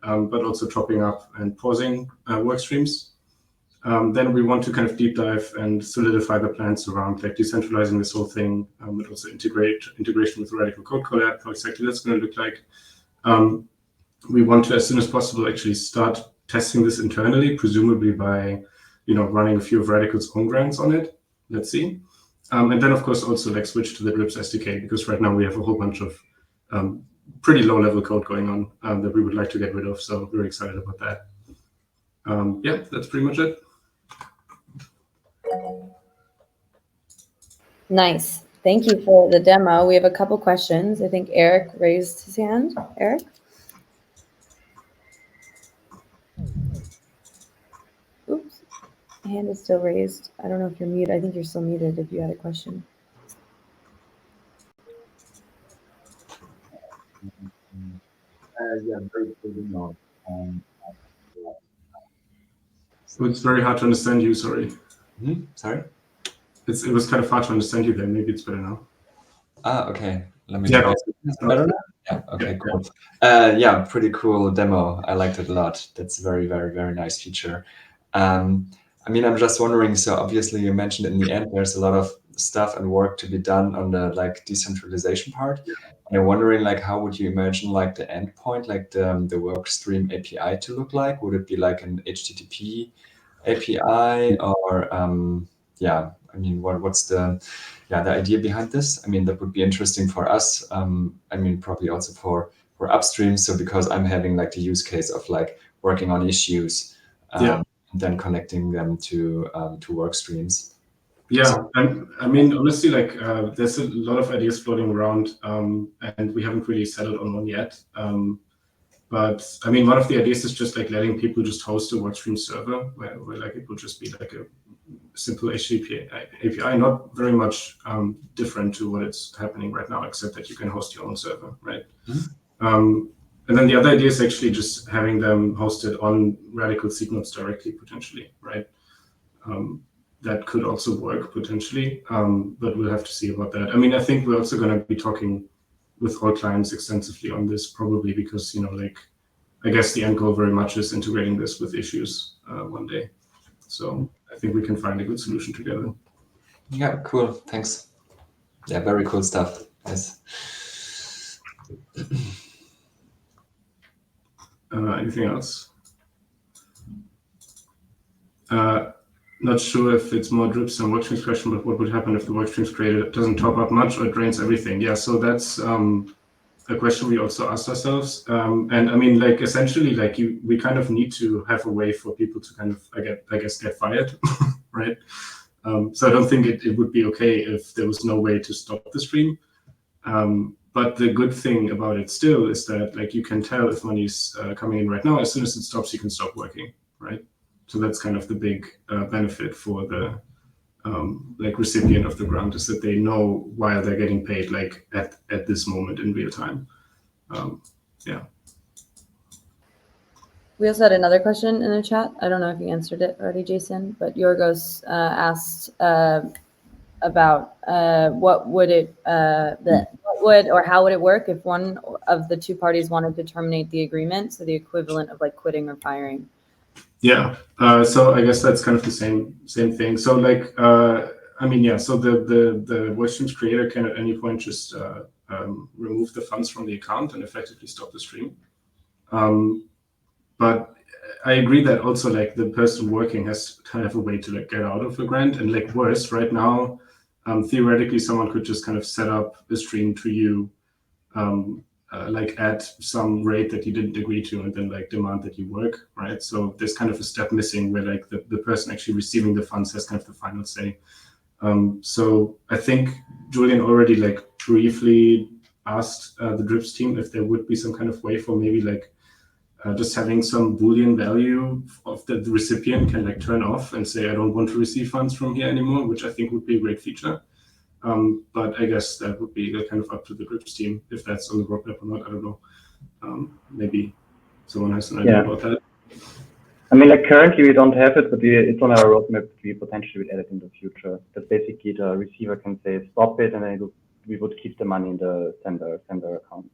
but also topping up and pausing work streams. Then we want to kind of deep dive and solidify the plans around like decentralizing this whole thing, and also integration with Radicle Code Collab, how exactly that's going to look like. We want to, as soon as possible, actually start testing this internally, presumably by, running a few of Radicle's own grants on it. Let's see. And then, of course, also like switch to the Drips SDK, because right now we have a whole bunch of pretty low-level code going on that we would like to get rid of. So we're excited about that. Yeah, that's pretty much it. Nice. Thank you for the demo. We have a couple questions. I think Eric raised his hand. Eric? Oops. Hand is still raised. I don't know if you're muted. I think you're still muted if you had a question. Yeah, very good note. It's very hard to understand you, sorry. Sorry? It was kind of hard to understand you there. Maybe it's better now. Okay. Let me Yeah, try. Better now? Yeah, okay, cool. Yeah, pretty cool demo. I liked it a lot. That's a very, very, very nice feature. I mean, I'm just wondering, so obviously you mentioned in the end, there's a lot of stuff and work to be done on the like decentralization part. And I'm wondering, like, how would you imagine like the endpoint, like the Workstream API to look like? Would it be like an HTTP API or yeah, I mean, what's the idea behind this? I mean, that would be interesting for us. I mean, probably also for Upstream. So because I'm having like the use case of like working on issues, and then connecting them to work streams. Yeah, So, I mean, honestly, like there's a lot of ideas floating around, and we haven't really settled on one yet. But I mean, one of the ideas is just like letting people just host a Workstream server where like it will just be like a simple HTTP API, not very much different to what it's happening right now, except that you can host your own server, right? And then the other idea is actually just having them hosted on Radicle seed nodes directly, potentially, right? That could also work potentially, but we'll have to see about that. I mean, I think we're also going to be talking with all clients extensively on this, probably because, like, I guess the end goal very much is integrating this with issues one day. So I think we can find a good solution together. Yeah, cool. Thanks. Yeah, very cool stuff. Yes. Anything else? Not sure if it's more drips than Workstreams question, but what would happen if the Workstreams created doesn't top up much or it drains everything? Yeah, so that's a question we also asked ourselves. And I mean, like, essentially, like, we kind of need to have a way for people to kind of, I guess, get fired, right? So I don't think it would be okay if there was no way to stop the stream. But the good thing about it still is that, like, you can tell if money's coming in right now. As soon as it stops, you can stop working, right? So that's kind of the big benefit for the like recipient of the grant, is that they know while they're getting paid, like at this moment in real time. Yeah. We also had another question in the chat. I don't know if you answered it already, Jason, but Yorgos asked about what would or how would it work if one of the two parties wanted to terminate the agreement, so the equivalent of like quitting or firing. Yeah, so I guess that's kind of the same thing. So like, I mean, yeah, so the Workstreams creator can at any point just remove the funds from the account and effectively stop the stream. But I agree that also like the person working has to have a way to like get out of the grant, and like worse right now, theoretically someone could just kind of set up a stream to you, like at some rate that you didn't agree to, and then like demand that you work, right? So there's kind of a step missing where like the person actually receiving the funds has kind of the final say. So I think Julian already like briefly asked the Drips team if there would be some kind of way for maybe like just having some Boolean value of the recipient can like turn off and say, I don't want to receive funds from here anymore, which I think would be a great feature. But I guess that would be kind of up to the Drips team if that's on the roadmap or not. I don't know. Maybe someone has an idea about that. I mean, like currently we don't have it, but it's on our roadmap. We potentially would add it in the future. That basically the receiver can say stop it, and then we would keep the money in the sender account.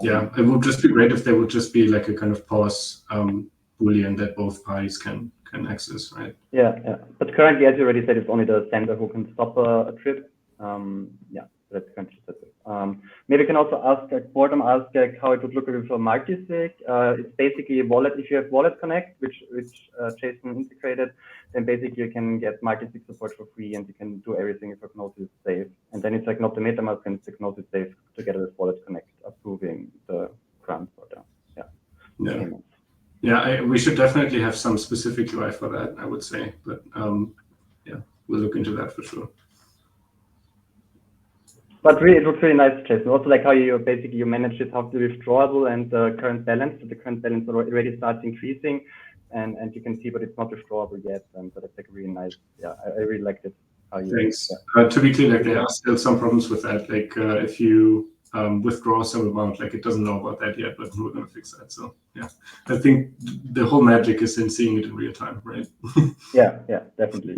Yeah, it would just be great if there would just be like a kind of pause Boolean that both parties can access, right? Yeah. But currently, as you already said, it's only the sender who can stop a trip. Yeah, that's currently set up. Maybe you can also ask, like Boredom asked, like how it would look with a multi-sig. It's basically a wallet. If you have Wallet Connect, which Jason integrated, then basically you can get multi-sig support for free, and you can do everything if Hypnosis is safe. And then it's like not the MetaMask and Hypnosis safe together with Wallet Connect approving the grant for the Yeah, we should definitely have some specific UI for that, I would say. But yeah, we'll look into that for sure. But really, it looks really nice, Jason. Also, like how you manage it, how the withdrawable and the current balance. So the current balance already starts increasing, and you can see, but it's not withdrawable yet. And so that's like really nice. Yeah, I really liked it. Thanks. To be clear, like there are still some problems with that. Like if you withdraw some amount, like it doesn't know about that yet, but we're gonna fix that. So yeah, I think the whole magic is in seeing it in real time, right? yeah, definitely.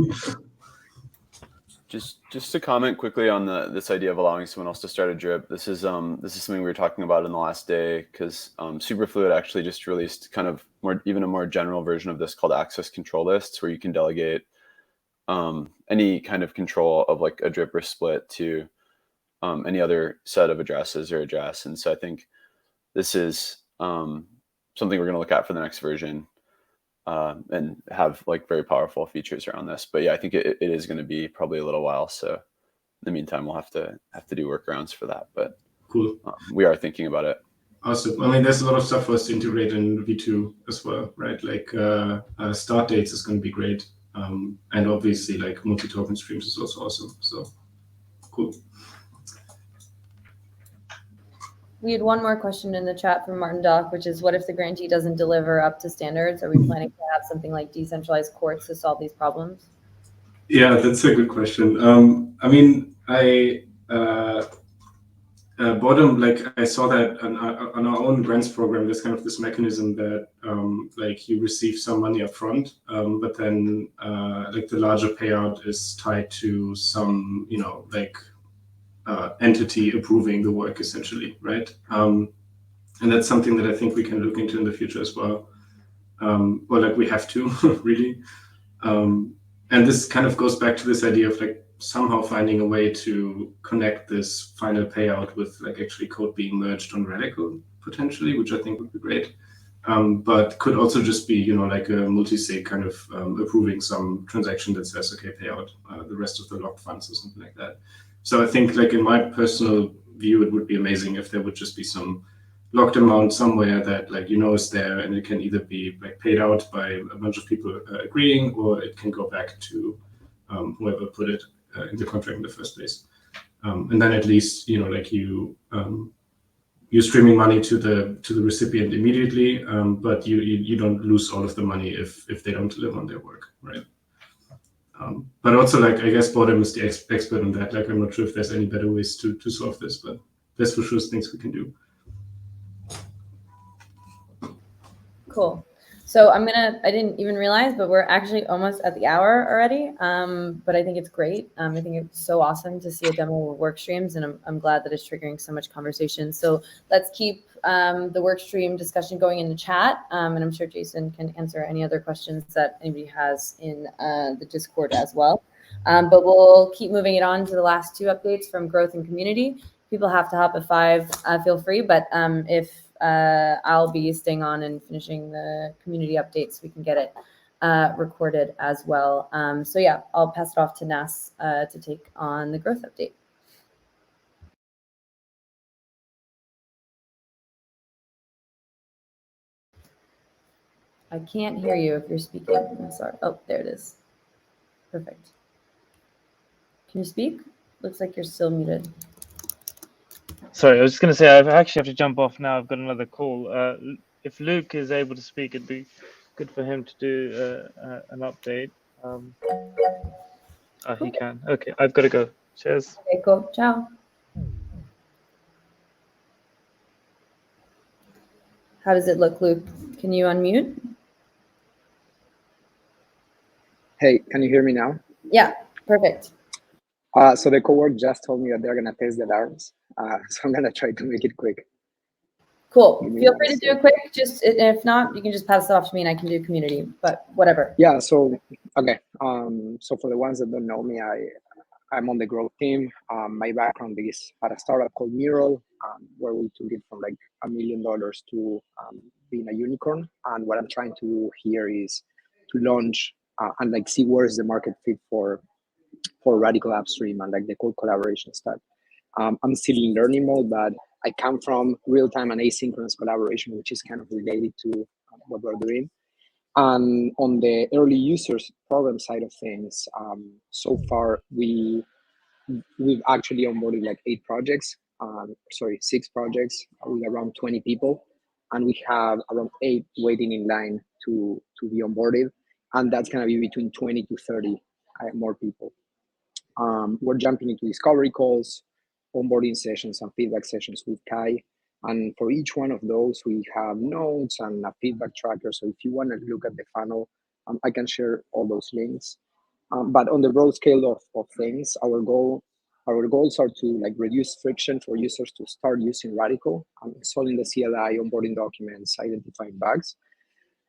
Just to comment quickly on this idea of allowing someone else to start a drip. This is something we were talking about in the last day, because Superfluid actually just released kind of even a more general version of this called access control lists, where you can delegate any kind of control of like a drip or split to any other set of addresses or address. And so I think this is something we're going to look at for the next version. And have like very powerful features around this. But yeah, I think it is going to be probably a little while. So in the meantime, we'll have to do workarounds for that. But cool. We are thinking about it. Awesome. I mean, there's a lot of stuff for us to integrate in V2 as well, right? Like start dates is going to be great. And obviously like multi-token streams is also awesome. So cool. We had one more question in the chat from Martin Dock, which is, what if the grantee doesn't deliver up to standards? Are we planning to have something like decentralized courts to solve these problems? Yeah, that's a good question. I mean, Boredom, like I saw that on our own grants program, there's kind of this mechanism that like you receive some money up front, but then like the larger payout is tied to some, like entity approving the work essentially, right? And that's something that I think we can look into in the future as well. Well, like we have to really. And this kind of goes back to this idea of like somehow finding a way to connect this final payout with like actually code being merged on Radicle potentially, which I think would be great. But could also just be, like a multi-sig kind of approving some transaction that says, okay, pay out the rest of the locked funds or something like that. So I think like in my personal view, it would be amazing if there would just be some locked amount somewhere that like, is there, and it can either be like paid out by a bunch of people agreeing, or it can go back to whoever put it in the contract in the first place. And then at least, like you're streaming money to the recipient immediately, but you don't lose all of the money if they don't deliver on their work, right? But also, like, I guess Boredom is the expert on that. Like, I'm not sure if there's any better ways to solve this, but there's for sure things we can do. Cool. So I didn't even realize, but we're actually almost at the hour already. But I think it's great. I think it's so awesome to see a demo of Workstreams, and I'm glad that it's triggering so much conversation. So let's keep the Workstream discussion going in the chat. And I'm sure Jason can answer any other questions that anybody has in the Discord as well. But we'll keep moving it on to the last two updates from growth and community. People have to hop at 5, feel free. But if I'll be staying on and finishing the community updates, we can get it recorded as well. So yeah, I'll pass it off to Nas to take on the growth update. I can't hear you if you're speaking. I'm sorry. Oh, there it is. Perfect. Can you speak? Looks like you're still muted. Sorry, I was just going to say I actually have to jump off now. I've got another call. If Luke is able to speak, it'd be good for him to do an update. He can. Okay, I've got to go. Cheers. Okay, cool. Ciao. How does it look, Luke? Can you unmute? Hey, can you hear me now? Yeah, perfect. So the coworker just told me that they're gonna test the alarms. So I'm gonna try to make it quick. Cool. Feel free to do it quick. Just if not, you can just pass it off to me and I can do community, but whatever. Yeah. So okay. So for the ones that don't know me, I'm on the growth team. My background is at a startup called Mural, where we took it from like $1 million to being a unicorn. And what I'm trying to do here is to launch and like see where's the market fit for Radicle Upstream and like the code collaboration stuff. I'm still in learning mode, but I come from real-time and asynchronous collaboration, which is kind of related to what we're doing. And on the early users program side of things, so far we've actually onboarded like 6 projects with around 20 people, and we have around 8 waiting in line to be onboarded, and that's gonna be between 20 to 30 more people. We're jumping into discovery calls, onboarding sessions, and feedback sessions with Kai. And for each one of those, we have notes and a feedback tracker. So if you want to look at the funnel, I can share all those links. But on the broad scale of things, our goals are to like reduce friction for users to start using Radicle, installing the CLI, onboarding documents, identifying bugs,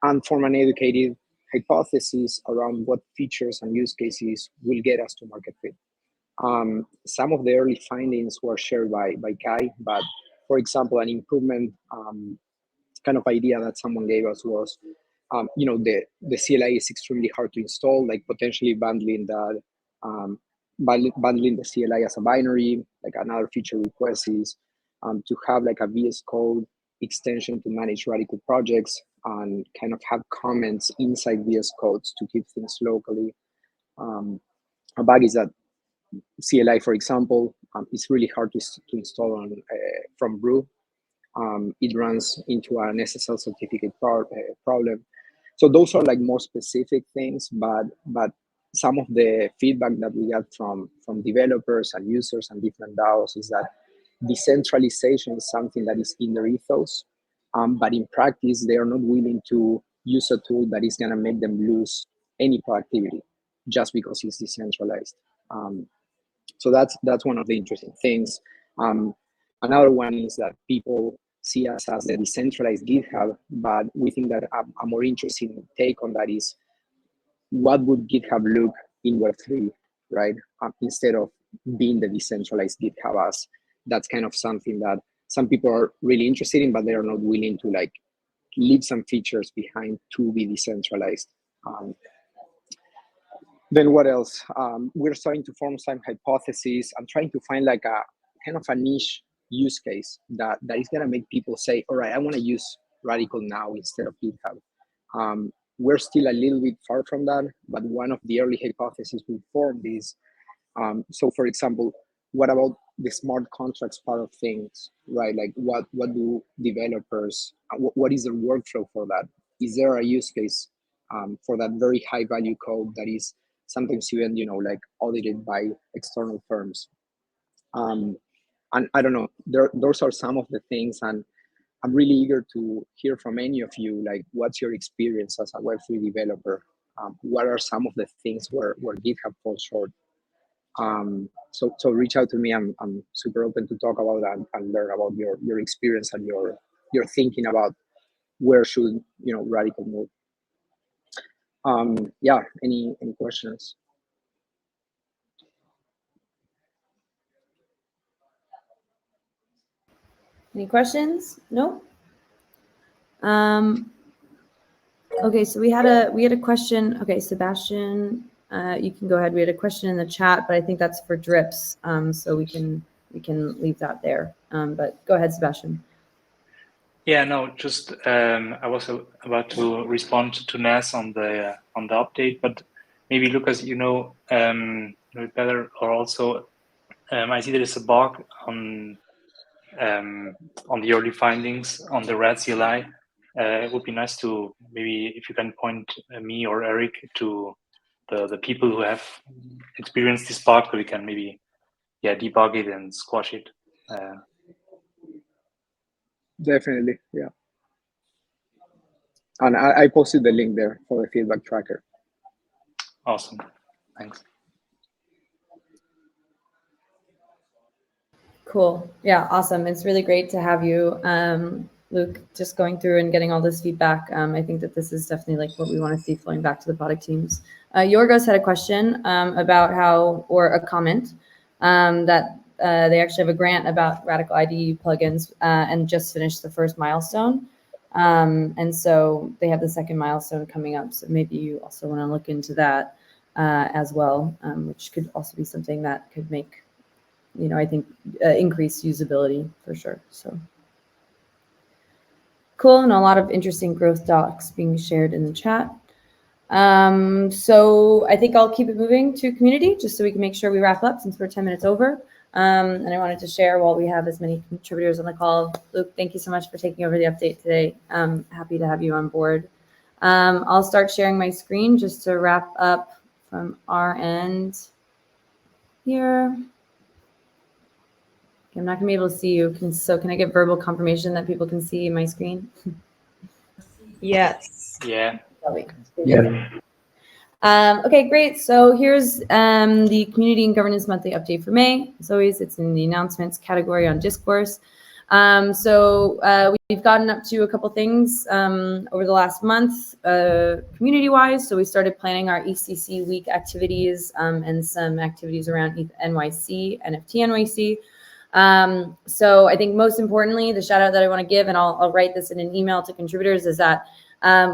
and form an educated hypothesis around what features and use cases will get us to market fit. Some of the early findings were shared by Kai, but for example, an improvement kind of idea that someone gave us was, the CLI is extremely hard to install, like potentially bundling the CLI as a binary. Like another feature request is to have like a VS Code extension to manage Radicle projects and kind of have comments inside VS Codes to keep things locally. A bug is that CLI, for example, is really hard to install on from Brew. It runs into an SSL certificate problem. So those are like more specific things, but some of the feedback that we got from developers and users and different DAOs is that decentralization is something that is in their ethos, but in practice they are not willing to use a tool that is going to make them lose any productivity just because it's decentralized. So that's one of the interesting things. Another one is that people see us as the decentralized GitHub, but we think that a more interesting take on that is what would GitHub look in Web3, right? Instead of being the decentralized GitHub as that's kind of something that some people are really interested in, but they are not willing to like leave some features behind to be decentralized. Then what else? We're starting to form some hypotheses and trying to find like a kind of a niche use case that is going to make people say, all right, I want to use Radicle now instead of GitHub. We're still a little bit far from that, but one of the early hypotheses we formed is, so for example, what about the smart contracts part of things, right? Like what do developers, what is their workflow for that? Is there a use case for that very high value code that is sometimes even, like audited by external firms? And I don't know, those are some of the things, and I'm really eager to hear from any of you, like what's your experience as a Web3 developer? What are some of the things where GitHub falls short? So reach out to me. I'm super open to talk about that and learn about your experience and your thinking about where should Radicle move. Yeah, any questions? Any questions? No? Okay, so we had a question. Okay, Sebastian, you can go ahead. We had a question in the chat, but I think that's for drips. So we can leave that there. But go ahead, Sebastian. Yeah, no, just I was about to respond to Nas on the update, but maybe Lucas, you know it better, or also I see there is a bug on the early findings on the RAD CLI. It would be nice to maybe if you can point me or Eric to the people who have experienced this bug, so we can maybe debug it and squash it. Definitely, yeah. And I posted the link there for the feedback tracker. Awesome, thanks. Cool. Yeah, awesome. It's really great to have you, Luke, just going through and getting all this feedback. I think that this is definitely like what we want to see flowing back to the product teams. Yorgos had a question about how, or a comment, that they actually have a grant about Radicle IDE plugins and just finished the first milestone. And so they have the second milestone coming up. So maybe you also want to look into that as well, which could also be something that could make, you know, I think increased usability for sure. So cool, and a lot of interesting growth docs being shared in the chat. So I think I'll keep it moving to community just so we can make sure we wrap up since we're 10 minutes over. And I wanted to share while we have as many contributors on the call. Luke, thank you so much for taking over the update today. I'm happy to have you on board. I'll start sharing my screen just to wrap up from our end here. I'm not gonna be able to see you. So can I get verbal confirmation that people can see my screen? Yes. Yeah. Yeah. Okay, great. So here's the Community and Governance Monthly Update for May. As always, it's in the announcements category on Discourse. So we've gotten up to a couple things over the last month, community-wise. So we started planning our ECC week activities and some activities around ETH NYC, NFT NYC. So I think most importantly, the shout out that I want to give, and I'll write this in an email to contributors, is that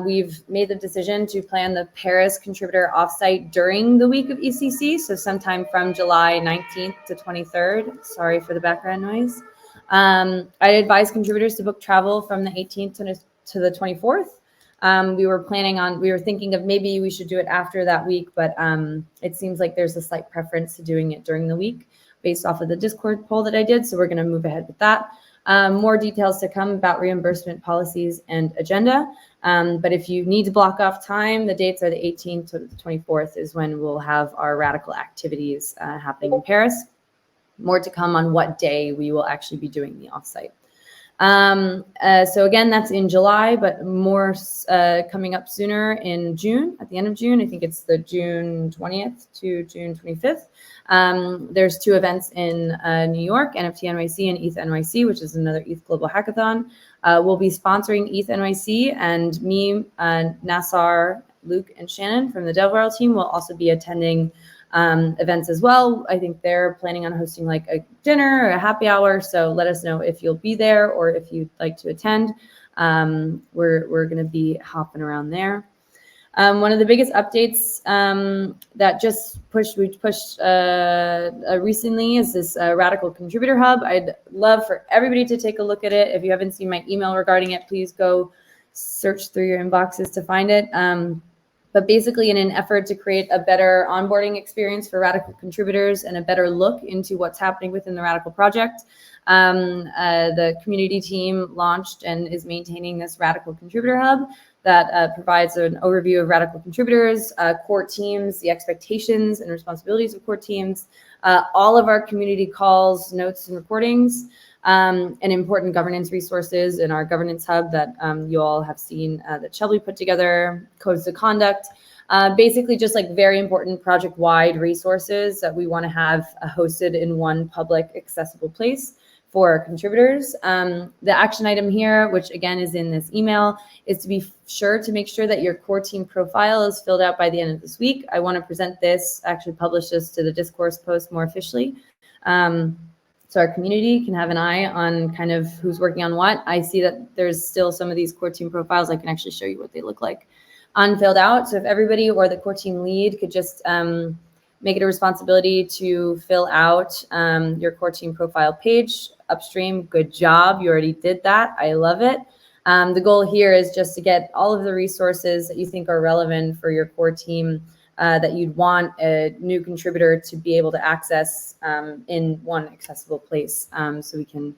we've made the decision to plan the Paris contributor offsite during the week of ECC. So sometime from July 19th to 23rd. Sorry for the background noise. I advise contributors to book travel from the 18th to the 24th. We were thinking of maybe we should do it after that week, but it seems like there's a slight preference to doing it during the week based off of the Discord poll that I did. So we're going to move ahead with that. More details to come about reimbursement policies and agenda. But if you need to block off time, the dates are the 18th to the 24th is when we'll have our Radicle activities happening in Paris. More to come on what day we will actually be doing the offsite. So again, that's in July, but more coming up sooner in June, at the end of June. I think it's the June 20th to June 25th. There's two events in New York, NFT NYC and ETH NYC, which is another ETH Global Hackathon. We'll be sponsoring ETH NYC, and me, Nassar, Luke, and Shannon from the DevRel team will also be attending events as well. I think they're planning on hosting like a dinner or a happy hour. So let us know if you'll be there or if you'd like to attend. We're going to be hopping around there. One of the biggest updates that we pushed recently is this Radicle Contributor Hub. I'd love for everybody to take a look at it. If you haven't seen my email regarding it, please go search through your inboxes to find it. But basically in an effort to create a better onboarding experience for Radicle contributors and a better look into what's happening within the Radicle project, the community team launched and is maintaining this Radicle Contributor Hub that provides an overview of Radicle contributors, core teams, the expectations and responsibilities of core teams, all of our community calls, notes, and recordings, and important governance resources in our governance hub that you all have seen that Shelby put together, codes of conduct, basically just like very important project-wide resources that we want to have hosted in one public accessible place for our contributors. The action item here, which again is in this email, is to be sure to make sure that your core team profile is filled out by the end of this week. I want to present this, actually publish this to the discourse post more officially. So our community can have an eye on kind of who's working on what. I see that there's still some of these core team profiles. I can actually show you what they look like. unfilled out. So if everybody or the core team lead could just make it a responsibility to fill out your core team profile page. Upstream, good job. You already did that. I love it. The goal here is just to get all of the resources that you think are relevant for your core team that you'd want a new contributor to be able to access in one accessible place, so we can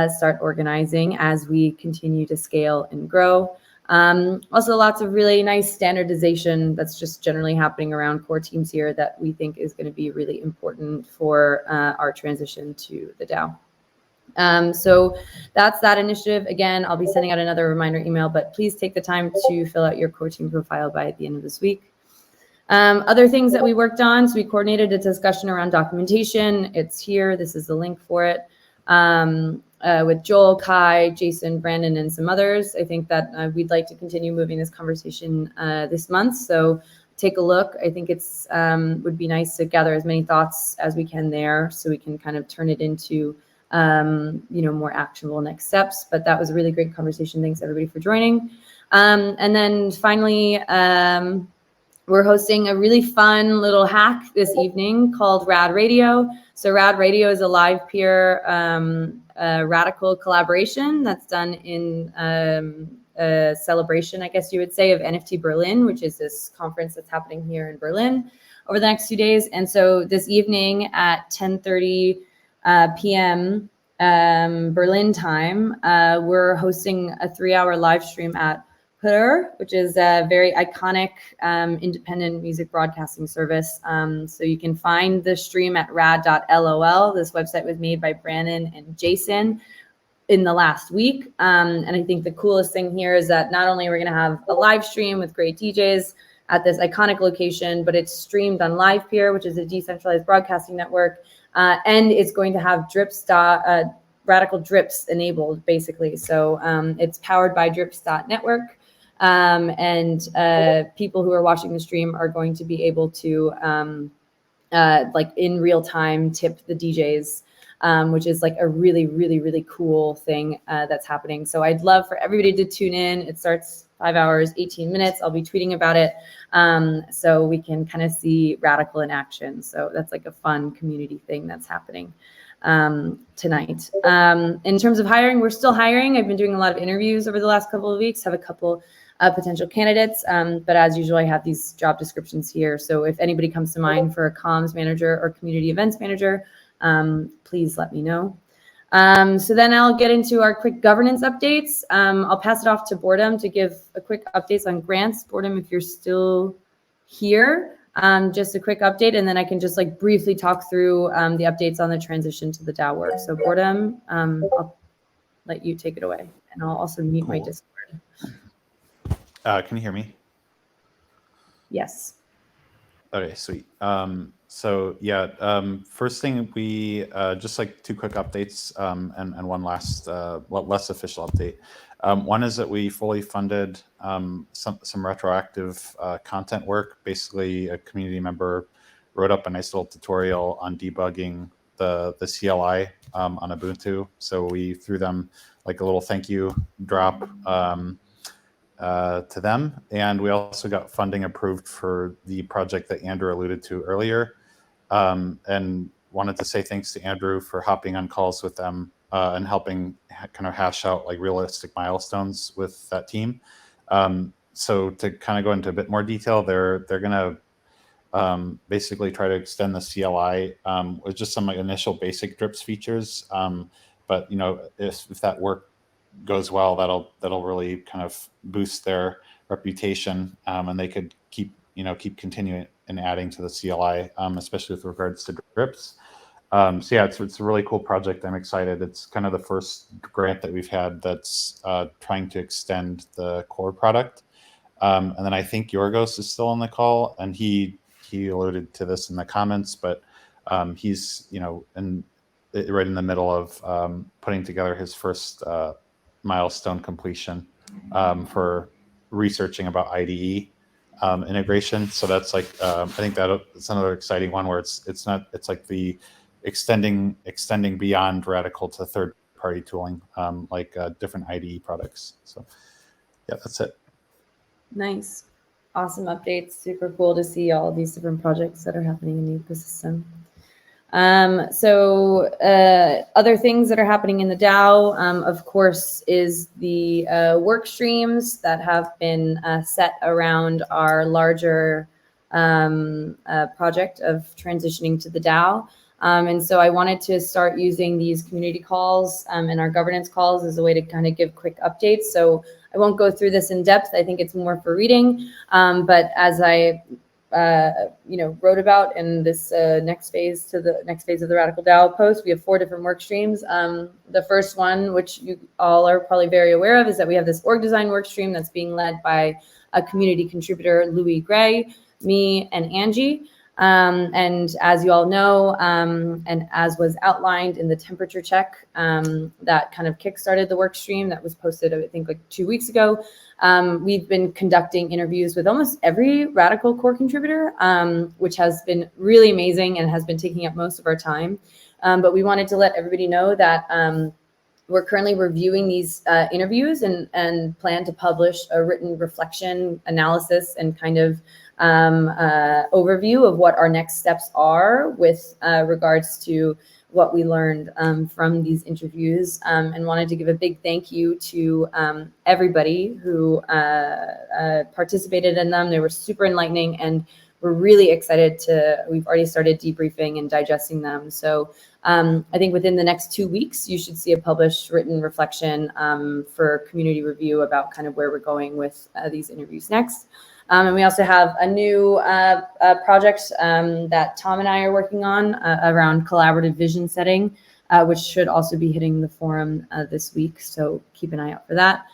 start organizing as we continue to scale and grow. Also, lots of really nice standardization that's just generally happening around core teams here that we think is going to be really important for our transition to the DAO. So that's that initiative. Again, I'll be sending out another reminder email, but please take the time to fill out your core team profile by the end of this week. Other things that we worked on, so we coordinated a discussion around documentation. It's here. This is the link for it. With Joel, Kai, Jason, Brandon, and some others. I think that we'd like to continue moving this conversation this month. So take a look. I think it's would be nice to gather as many thoughts as we can there, so we can kind of turn it into more actionable next steps. But that was a really great conversation. Thanks everybody for joining. And then finally, we're hosting a really fun little hack this evening called Rad Radio. So Rad Radio is a live peer Radicle collaboration that's done in a celebration, I guess you would say, of NFT Berlin, which is this conference that's happening here in Berlin over the next 2 days. And so this evening at 10:30 p.m. Berlin time, we're hosting a 3-hour live stream at which is a very iconic independent music broadcasting service. So you can find the stream at rad.lol. This website was made by Brandon and Jason in the last week. And I think the coolest thing here is that not only are we going to have a live stream with great DJs at this iconic location, but it's streamed on LivePeer, which is a decentralized broadcasting network. And it's going to have Radicle drips enabled, basically. So it's powered by drips.network. And people who are watching the stream are going to be able to, like in real time, tip the DJs, which is like a really, really, really cool thing that's happening. So I'd love for everybody to tune in. It starts 5 hours, 18 minutes. I'll be tweeting about it, so we can kind of see Radicle in action. So that's like a fun community thing that's happening tonight. In terms of hiring, we're still hiring. I've been doing a lot of interviews over the last couple of weeks, have a couple potential candidates, but as usual, I have these job descriptions here. So if anybody comes to mind for a comms manager or community events manager, please let me know. So then I'll get into our quick governance updates. I'll pass it off to Boredom to give a quick updates on grants. Boredom, if you're still here, just a quick update, and then I can just like briefly talk through the updates on the transition to the DAO work. So Boredom, I'll let you take it away, and I'll also mute my Discord. Can you hear me? Yes. Okay, sweet. So yeah, first thing, we just like 2 quick updates and one last, less official update. One is that we fully funded some retroactive content work. Basically, a community member wrote up a nice little tutorial on debugging the CLI on Ubuntu. So we threw them like a little thank you drop to them. And we also got funding approved for the project that Andrew alluded to earlier. And wanted to say thanks to Andrew for hopping on calls with them and helping kind of hash out like realistic milestones with that team. So to kind of go into a bit more detail, they're going to basically try to extend the CLI with just some like initial basic drips features. But you know, if that work goes well, that'll really kind of boost their reputation, and they could keep continuing and adding to the CLI, especially with regards to drips. So yeah, it's a really cool project. I'm excited. It's kind of the first grant that we've had that's trying to extend the core product. And then I think Yorgos is still on the call, and he alluded to this in the comments, but he's right in the middle of putting together his first milestone completion for researching about IDE integration. So that's like I think it's another exciting one where it's like the extending beyond Radicle to third-party tooling, like different IDE products. So yeah, that's it. Nice. awesome updates. Super cool to see all these different projects that are happening in the ecosystem. Other things that are happening in the DAO, of course, is the work streams that have been set around our larger project of transitioning to the DAO. And so I wanted to start using these community calls and our governance calls as a way to kind of give quick updates. So I won't go through this in depth. I think it's more for reading. But as I wrote about in this next phase of the Radical DAO post, we have 4 different work streams. The first one, which you all are probably very aware of, is that we have this org design work stream that's being led by a community contributor, Louis Gray, me, and Angie. And as you all know, and as was outlined in the temperature check that kind of kickstarted the work stream that was posted, I think, like 2 weeks ago, we've been conducting interviews with almost every Radicle core contributor, which has been really amazing and has been taking up most of our time. But we wanted to let everybody know that we're currently reviewing these interviews and plan to publish a written reflection, analysis, and kind of overview of what our next steps are with regards to what we learned from these interviews, and wanted to give a big thank you to everybody who participated in them. They were super enlightening, and we're really excited we've already started debriefing and digesting them. So I think within the next 2 weeks, you should see a published written reflection for community review about kind of where we're going with these interviews next. And we also have a new project that Tom and I are working on around collaborative vision setting, which should also be hitting the forum this week. So keep an eye out for that.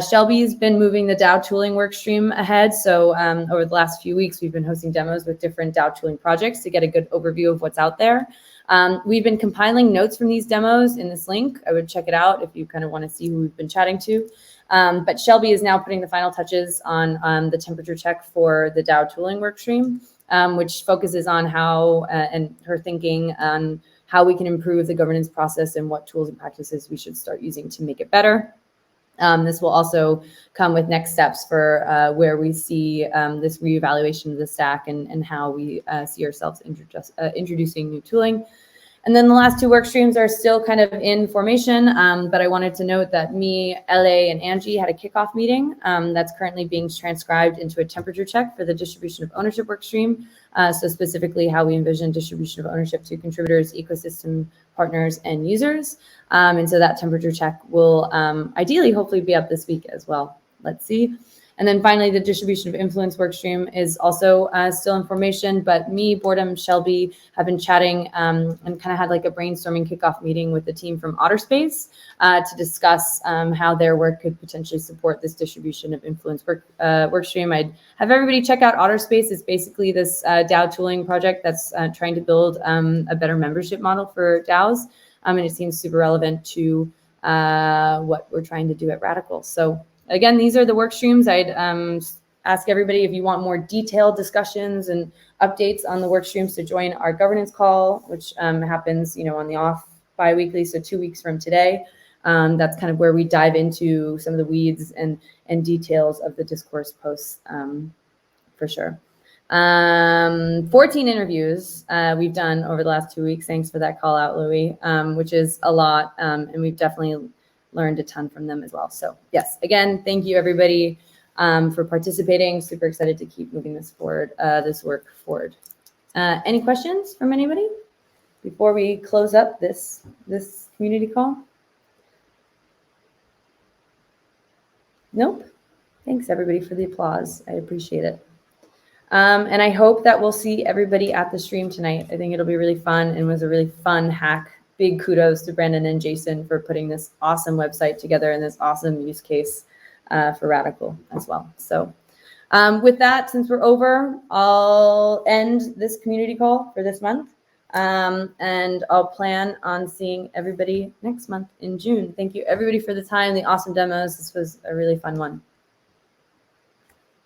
Shelby's been moving the DAO tooling workstream ahead. So over the last few weeks, we've been hosting demos with different DAO tooling projects to get a good overview of what's out there. We've been compiling notes from these demos in this link. I would check it out if you kind of want to see who we've been chatting to. But Shelby is now putting the final touches on the temperature check for the DAO tooling workstream, which focuses on how and her thinking on how we can improve the governance process and what tools and practices we should start using to make it better. This will also come with next steps for where we see this reevaluation of the stack and how we see ourselves introducing new tooling. And then the last 2 work streams are still kind of in formation, but I wanted to note that me, LA, and Angie had a kickoff meeting that's currently being transcribed into a temperature check for the distribution of ownership work stream. So specifically how we envision distribution of ownership to contributors, ecosystem partners, and users. And so that temperature check will ideally hopefully be up this week as well. Let's see. And then finally, the distribution of influence workstream is also still in formation, but me, Boredom, Shelby have been chatting and kind of had like a brainstorming kickoff meeting with the team from OtterSpace to discuss how their work could potentially support this distribution of influence workstream. I'd have everybody check out OtterSpace. It's basically this DAO tooling project that's trying to build a better membership model for DAOs. And it seems super relevant to what we're trying to do at Radicle. So again, these are the work streams. I'd ask everybody if you want more detailed discussions and updates on the work streams to join our governance call, which happens, on the off bi-weekly, so 2 weeks from today. That's kind of where we dive into some of the weeds and details of the discourse posts for sure. 14 interviews we've done over the last 2 weeks. Thanks for that call out, Louis, which is a lot. And we've definitely learned a ton from them as well. So yes, again, thank you everybody for participating. Super excited to keep moving this forward, this work forward. Any questions from anybody before we close up this community call? Nope. Thanks everybody for the applause. I appreciate it. And I hope that we'll see everybody at the stream tonight. I think it'll be really fun and was a really fun hack. Big kudos to Brandon and Jason for putting this awesome website together and this awesome use case for Radicle as well. So with that, since we're over, I'll end this community call for this month. And I'll plan on seeing everybody next month in June. Thank you everybody for the time, the awesome demos. This was a really fun one.